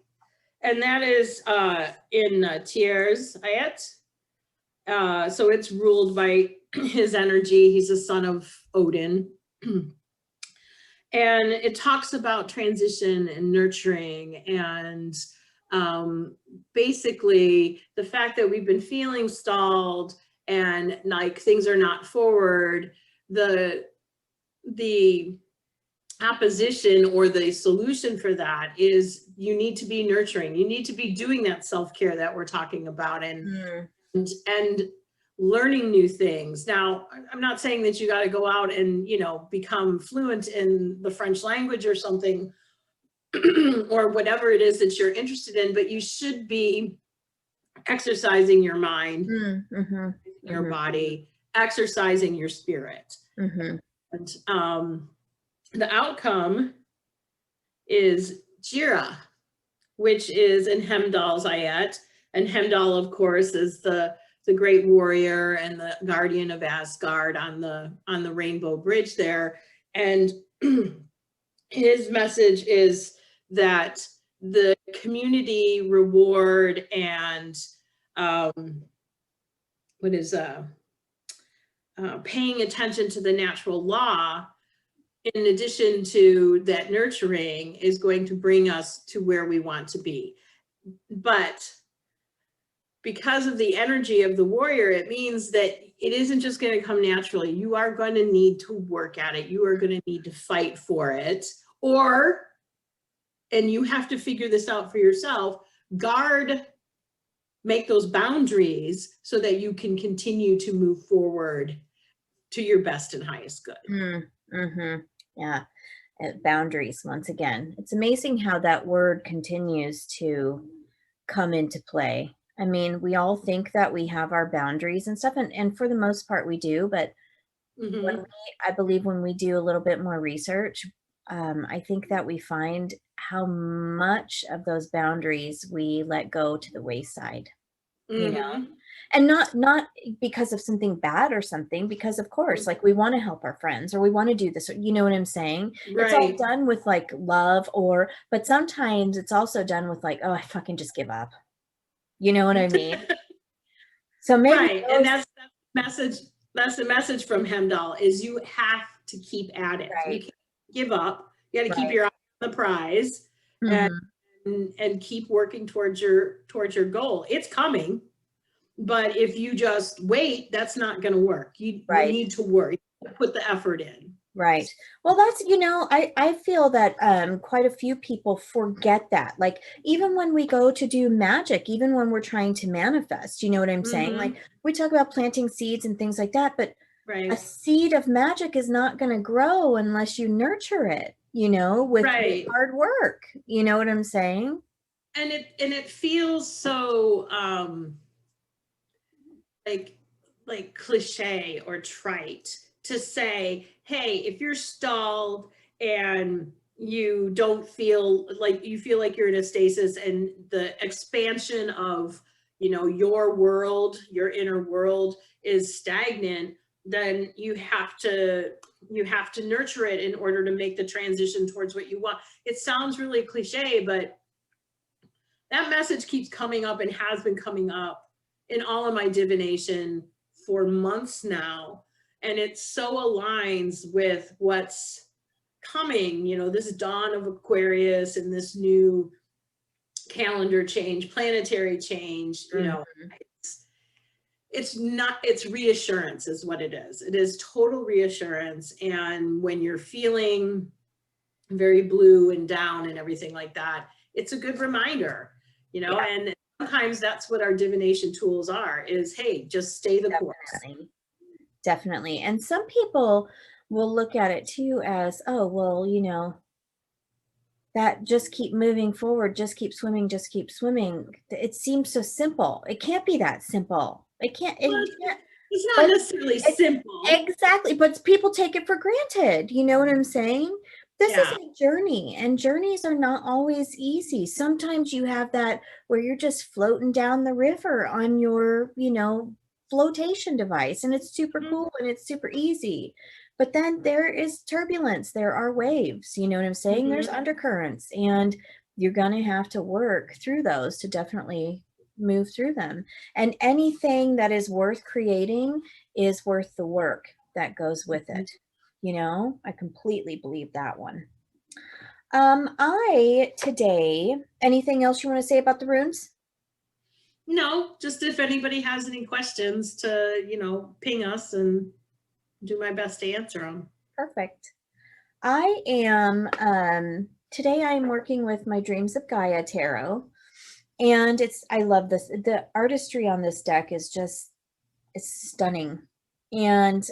S1: And that is in Tyr's Ayat. So it's ruled by his energy. He's a son of Odin. And it talks about transition and nurturing and basically the fact that we've been feeling stalled and like things are not forward. The opposition or the solution for that is you need to be nurturing. You need to be doing that self-care that we're talking about and learning new things. Now, I'm not saying that you got to go out and, become fluent in the French language or something or whatever it is that you're interested in, but you should be exercising your mind, your body, exercising your spirit. And the outcome is Jira, which is in Heimdall's Ayat. And Heimdall, of course, is the great warrior and the guardian of Asgard on the Rainbow Bridge there. And his message is that the community reward and paying attention to the natural law, in addition to that nurturing, is going to bring us to where we want to be. But because of the energy of the warrior, it means that it isn't just going to come naturally. You are going to need to work at it. You are going to need to fight for it, and you have to figure this out for yourself. Make those boundaries so that you can continue to move forward to your best and highest good.
S2: Yeah. Boundaries, once again. It's amazing how that word continues to come into play. I mean, we all think that we have our boundaries and stuff, and for the most part we do, but I believe when we do a little bit more research, I think that we find how much of those boundaries we let go to the wayside, and not because of something bad or something, because of course, like, we want to help our friends or we want to do this, you know what I'm saying? It's all done with like love, but sometimes it's also done with like, oh, I fucking just give up. You know what I mean? So maybe
S1: and that's the message from Heimdall is you have to keep at it. You can't give up. You got to keep your eye on the prize and keep working towards your goal. It's coming. But if you just wait, that's not going to work. You
S2: Right.
S1: need to work, put the effort in.
S2: Right. Well, that's, I feel that quite a few people forget that. Like, even when we go to do magic, even when we're trying to manifest, you know what I'm saying? Like, we talk about planting seeds and things like that, but a seed of magic is not going to grow unless you nurture it, with hard work. You know what I'm saying?
S1: And it feels so like cliche or trite to say, hey, if you're stalled and you don't feel like you're in a stasis and the expansion of your world, your inner world is stagnant, then you have to nurture it in order to make the transition towards what you want. It sounds really cliche, but that message keeps coming up and has been coming up in all of my divination for months now. And it so aligns with what's coming, this dawn of Aquarius and this new calendar change, planetary change, it's reassurance is what it is. It is total reassurance. And when you're feeling very blue and down and everything like that, it's a good reminder, and sometimes that's what our divination tools are, is, hey, just stay the course.
S2: Definitely. And some people will look at it too as, oh, well, that just keep moving forward, just keep swimming, just keep swimming. It seems so simple. It can't be that simple.
S1: It's not necessarily simple.
S2: Exactly. But people take it for granted. You know what I'm saying? This is a journey, and journeys are not always easy. Sometimes you have that where you're just floating down the river on your, flotation device, and it's super cool and it's super easy. But then there is turbulence. There are waves. You know what I'm saying? There's undercurrents, and you're going to have to work through those to definitely move through them. And anything that is worth creating is worth the work that goes with it. I completely believe that one. Anything else you want to say about the runes?
S1: No, just if anybody has any questions to, ping us and do my best to answer them.
S2: Perfect. Today I am working with my Dreams of Gaia Tarot, and I love this. The artistry on this deck is it's stunning. And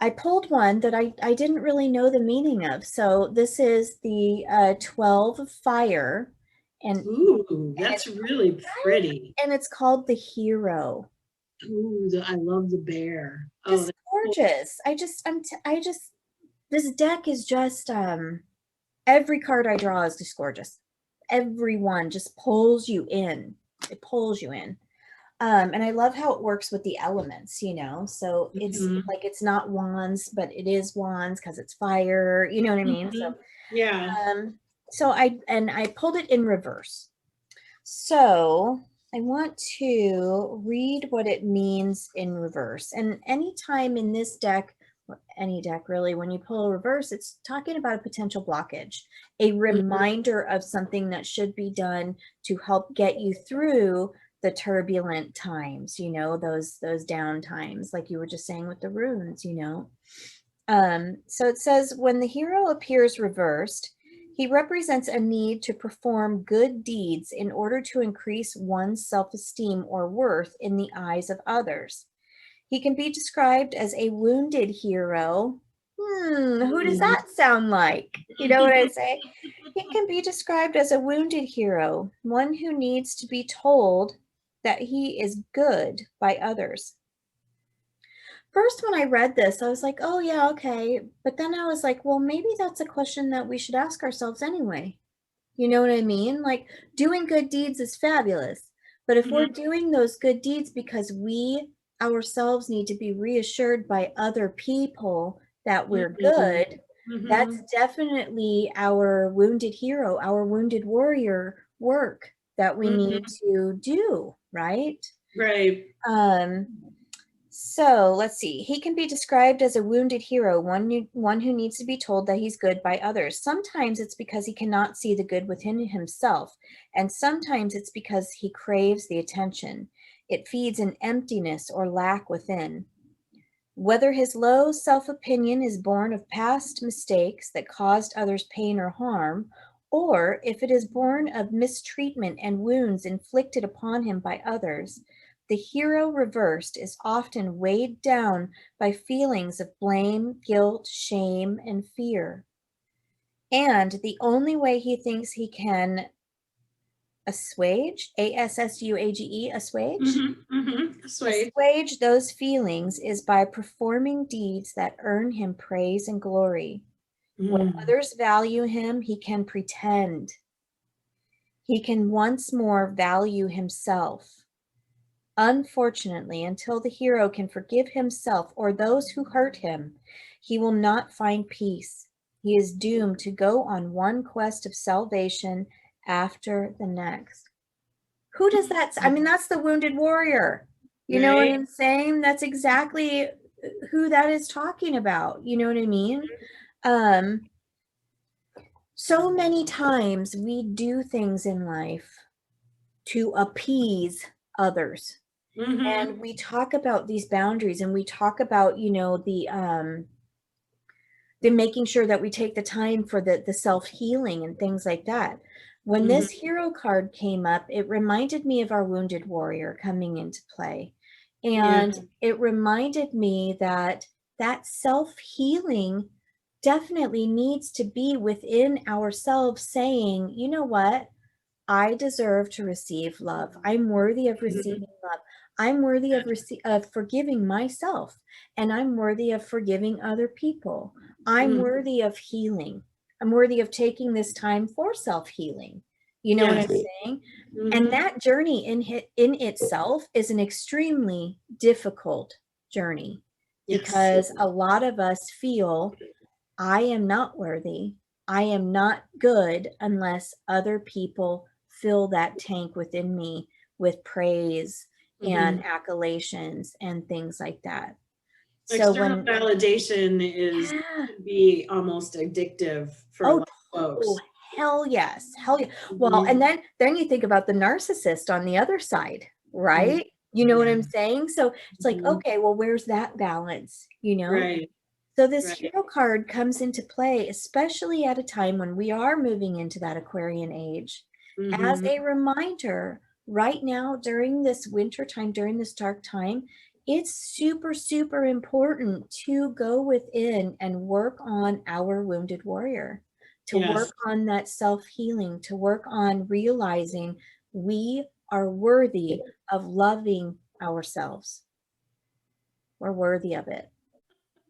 S2: I pulled one that I didn't really know the meaning of. So this is the 12 of fire. And
S1: ooh, that's really pretty.
S2: And it's called the Hero.
S1: Ooh, I love the bear.
S2: Just gorgeous. Cool. This deck is just, every card I draw is just gorgeous. Every one just pulls you in. It pulls you in. And I love how it works with the elements, so it's like, it's not wands, but it is wands because it's fire, you know what I mean? So
S1: yeah.
S2: So I pulled it in reverse. So I want to read what it means in reverse. And anytime in this deck, any deck really, when you pull a reverse, it's talking about a potential blockage, a reminder of something that should be done to help get you through the turbulent times, those down times, like you were just saying with the runes, So it says, when the hero appears reversed, he represents a need to perform good deeds in order to increase one's self-esteem or worth in the eyes of others. He can be described as a wounded hero. Who does that sound like? You know what I say? He can be described as a wounded hero, one who needs to be told that he is good by others. First, when I read this, I was like, oh yeah, okay. But then I was like, well, maybe that's a question that we should ask ourselves anyway. You know what I mean? Like, doing good deeds is fabulous. But if we're doing those good deeds because we ourselves need to be reassured by other people that we're good, that's definitely our wounded hero, our wounded warrior work that we need to do, right?
S1: Right.
S2: So let's see. He can be described as a wounded hero, one who needs to be told that he's good by others. Sometimes it's because he cannot see the good within himself, and sometimes it's because he craves the attention. It feeds an emptiness or lack within. Whether his low self-opinion is born of past mistakes that caused others pain or harm, or if it is born of mistreatment and wounds inflicted upon him by others, the hero reversed is often weighed down by feelings of blame, guilt, shame, and fear. And the only way he thinks he can assuage, A-S-S-U-A-G-E, assuage,
S1: Sway.
S2: assuage those feelings is by performing deeds that earn him praise and glory. When others value him, he can pretend. He can once more value himself. Unfortunately, until the hero can forgive himself or those who hurt him, he will not find peace. He is doomed to go on one quest of salvation after the next. Who does that? I mean, that's the wounded warrior. You know what I'm saying? That's exactly who that is talking about. You know what I mean? So many times we do things in life to appease others. And we talk about these boundaries, and we talk about, you know, the making sure that we take the time for the self-healing and things like that. When this hero card came up, it reminded me of our wounded warrior coming into play. And it reminded me that that self-healing definitely needs to be within ourselves, saying, you know what? I deserve to receive love. I'm worthy of receiving love. I'm worthy of forgiving myself, and I'm worthy of forgiving other people. I'm worthy of healing. I'm worthy of taking this time for self-healing. You know what I'm saying? And that journey in itself is an extremely difficult journey, because a lot of us feel, I am not worthy. I am not good unless other people fill that tank within me with praise and accolations and things like that. So
S1: external validation is can be almost addictive for a lot of folks.
S2: Hell yes. Hell yeah. Well, and then you think about the narcissist on the other side, right? You know what I'm saying? So it's like, okay, well, where's that balance? You know?
S1: Right.
S2: So this hero card comes into play, especially at a time when we are moving into that Aquarian age, as a reminder right now during this winter time, during this dark time. It's super, super important to go within and work on our wounded warrior, to work on that self-healing, to work on realizing we are worthy of loving ourselves. We're worthy of it.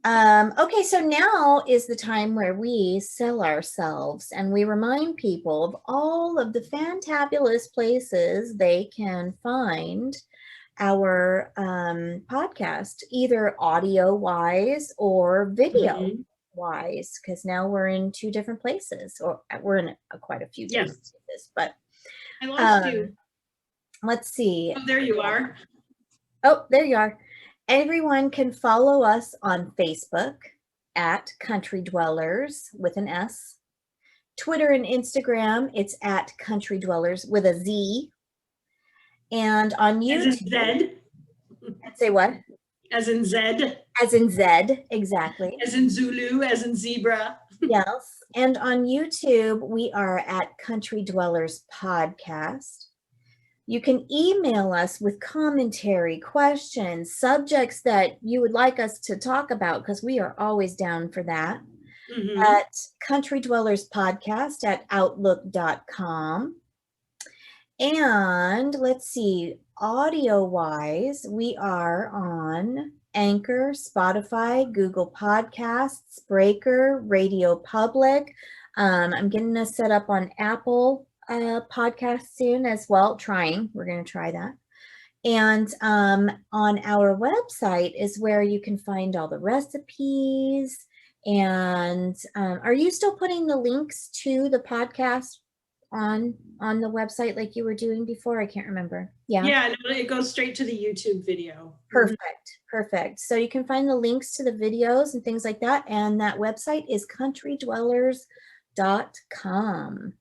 S2: Okay, so now is the time where we sell ourselves, and we remind people of all of the fantabulous places they can find our podcast, either audio wise or video wise, because now we're in two different places, or we're in quite a few different places. But
S1: I lost you.
S2: Let's see.
S1: Oh, there you are.
S2: Oh, there you are. Everyone can follow us on Facebook at Country Dwellers with an S. Twitter and Instagram, it's at Country Dwellers with a Z. And on YouTube.
S1: As in Z?
S2: Say what?
S1: As in Z?
S2: As in Z, exactly.
S1: As in Zulu, as in zebra.
S2: Yes. And on YouTube, we are at Country Dwellers Podcast. You can email us with commentary, questions, subjects that you would like us to talk about, because we are always down for that, at countrydwellerspodcast@outlook.com. And let's see, audio-wise, we are on Anchor, Spotify, Google Podcasts, Breaker, Radio Public. I'm getting us set up on Apple podcast soon as well. We're going to try that. And on our website is where you can find all the recipes. And are you still putting the links to the podcast on the website like you were doing before? I can't remember.
S1: Yeah, no, it goes straight to the YouTube video.
S2: Perfect. So you can find the links to the videos and things like that, and that website is countrydwellers.com.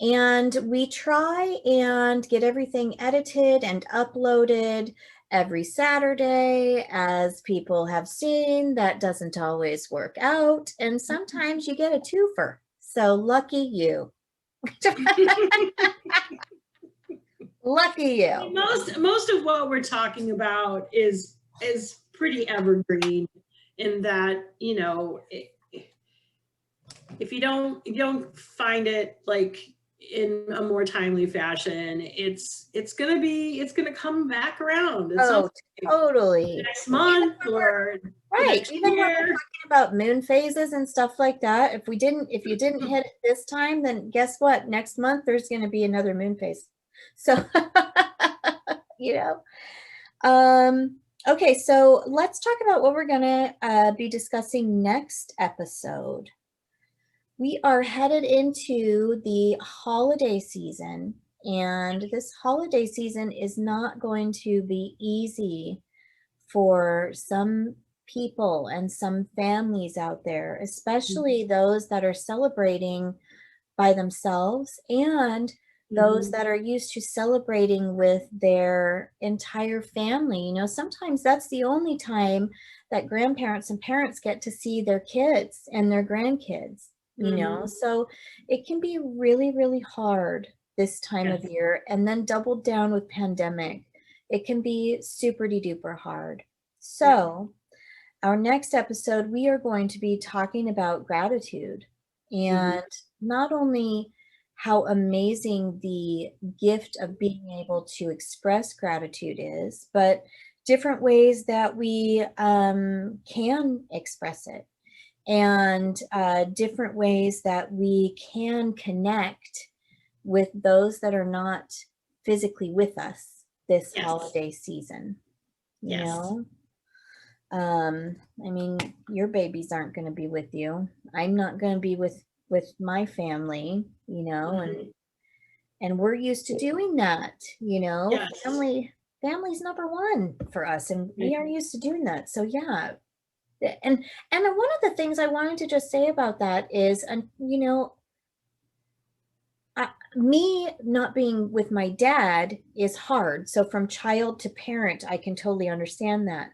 S2: And we try and get everything edited and uploaded every Saturday. As people have seen, that doesn't always work out. And sometimes you get a twofer. So lucky you. Lucky you.
S1: Most of what we're talking about is pretty evergreen in that, you know, if you don't find it like in a more timely fashion, it's gonna come back around.
S2: Oh, totally.
S1: Next month or
S2: right.
S1: next
S2: Even when we're
S1: year.
S2: talking about moon phases and stuff like that, if you didn't hit it this time, then guess what? Next month there's going to be another moon phase. So, you know. Okay, so let's talk about what we're going to be discussing next episode. We are headed into the holiday season, and this holiday season is not going to be easy for some people and some families out there, especially those that are celebrating by themselves and those that are used to celebrating with their entire family. You know, sometimes that's the only time that grandparents and parents get to see their kids and their grandkids, you know. So it can be really, really hard this time of year, and then doubled down with pandemic. It can be super duper hard. So our next episode, we are going to be talking about gratitude, and not only how amazing the gift of being able to express gratitude is, but different ways that we can express it, and different ways that we can connect with those that are not physically with us this holiday season. You know, I mean, your babies aren't going to be with you. I'm not going to be with my family, you know, and we're used to doing that, you know. Family's number one for us, and we are used to doing that. So yeah. And one of the things I wanted to just say about that is, you know, me not being with my dad is hard. So from child to parent, I can totally understand that.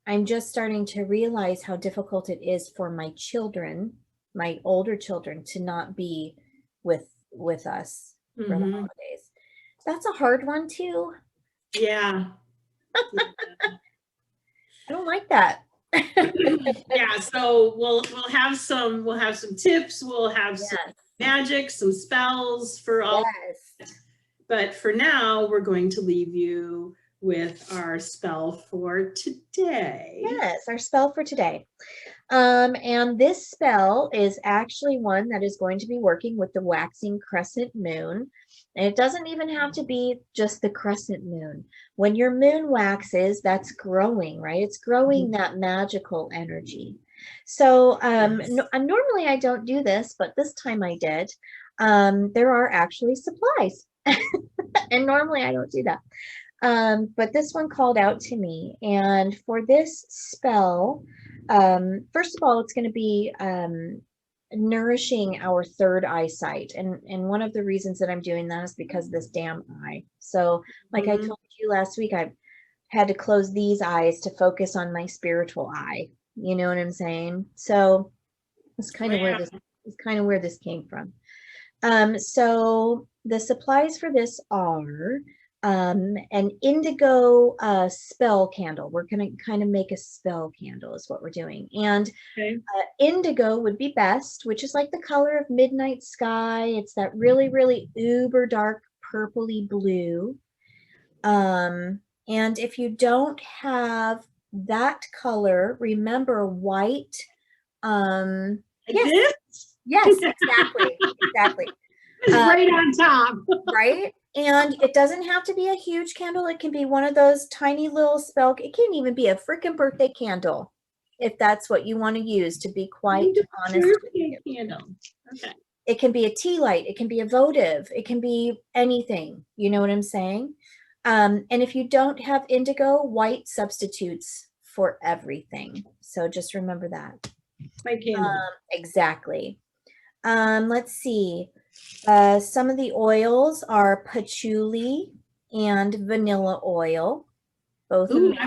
S2: I'm just starting to realize how difficult it is for my children, my older children, to not be with us for the holidays. That's a hard one too.
S1: Yeah.
S2: I don't like that.
S1: Yeah, so we'll have some tips, we'll have some magic, some spells for all. But for now, we're going to leave you with our spell for today.
S2: Yes, our spell for today. And this spell is actually one that is going to be working with the waxing crescent moon. And it doesn't even have to be just the crescent moon. When your moon waxes, that's growing, right? It's growing that magical energy. So normally I don't do this, but this time I did. There are actually supplies. And normally I don't do that. But this one called out to me. And for this spell, first of all, it's going to be nourishing our third eyesight. And one of the reasons that I'm doing that is because of this damn eye. So like I told you last week, I had to close these eyes to focus on my spiritual eye. You know what I'm saying? So it's kind of where this came from. So the supplies for this are an indigo spell candle. We're going to kind of make a spell candle is what we're doing. And indigo would be best, which is like the color of midnight sky. It's that really, really uber dark purpley blue. And if you don't have that color, remember white. Yes, exactly.
S1: It's right on top.
S2: Right? And it doesn't have to be a huge candle. It can be one of those tiny little spell. It can even be a freaking birthday candle, if that's what you want to use, to be quite honest with you.
S1: Candle. Okay.
S2: It can be a tea light. It can be a votive. It can be anything. You know what I'm saying? And if you don't have indigo, white substitutes for everything. So just remember that.
S1: My candle.
S2: Exactly. Let's see. Some of the oils are patchouli and vanilla oil. Both
S1: Ooh, I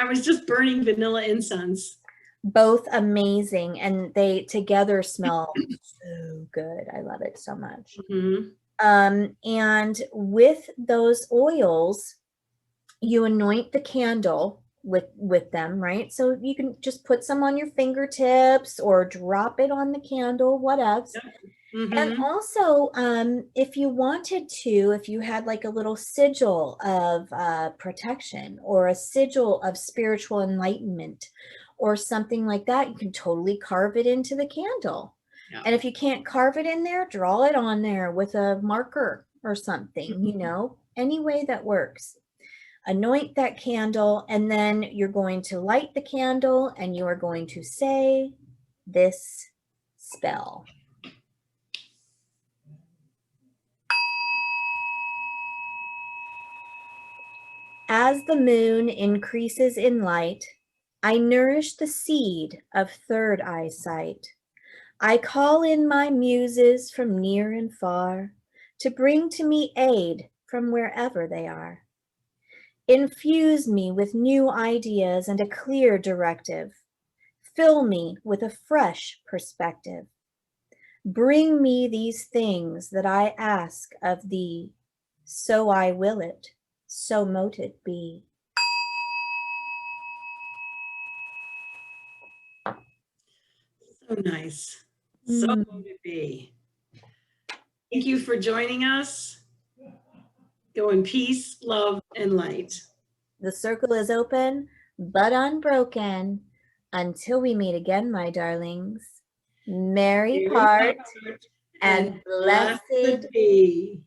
S1: was just burning vanilla incense.
S2: both amazing, and they together smell so good. I love it so much.
S1: Mm-hmm.
S2: And with those oils, you anoint the candle with them, right? So you can just put some on your fingertips or drop it on the candle, whatever.
S1: Yep.
S2: And
S1: Mm-hmm.
S2: also, if you wanted to, if you had like a little sigil of protection or a sigil of spiritual enlightenment or something like that, you can totally carve it into the candle.
S1: Yeah.
S2: And if you can't carve it in there, draw it on there with a marker or something, you know, any way that works. Anoint that candle, and then you're going to light the candle and you are going to say this spell. As the moon increases in light, I nourish the seed of third eyesight. I call in my muses from near and far to bring to me aid from wherever they are. Infuse me with new ideas and a clear directive. Fill me with a fresh perspective. Bring me these things that I ask of thee, so I will it, so mote it be.
S1: So nice. So
S2: Mm.
S1: would it be. Thank you for joining us. Go in peace, love, and light.
S2: The circle is open, but unbroken. Until we meet again, my darlings. Merry
S1: Merry
S2: part
S1: part
S2: and
S1: blessed
S2: blessed
S1: be.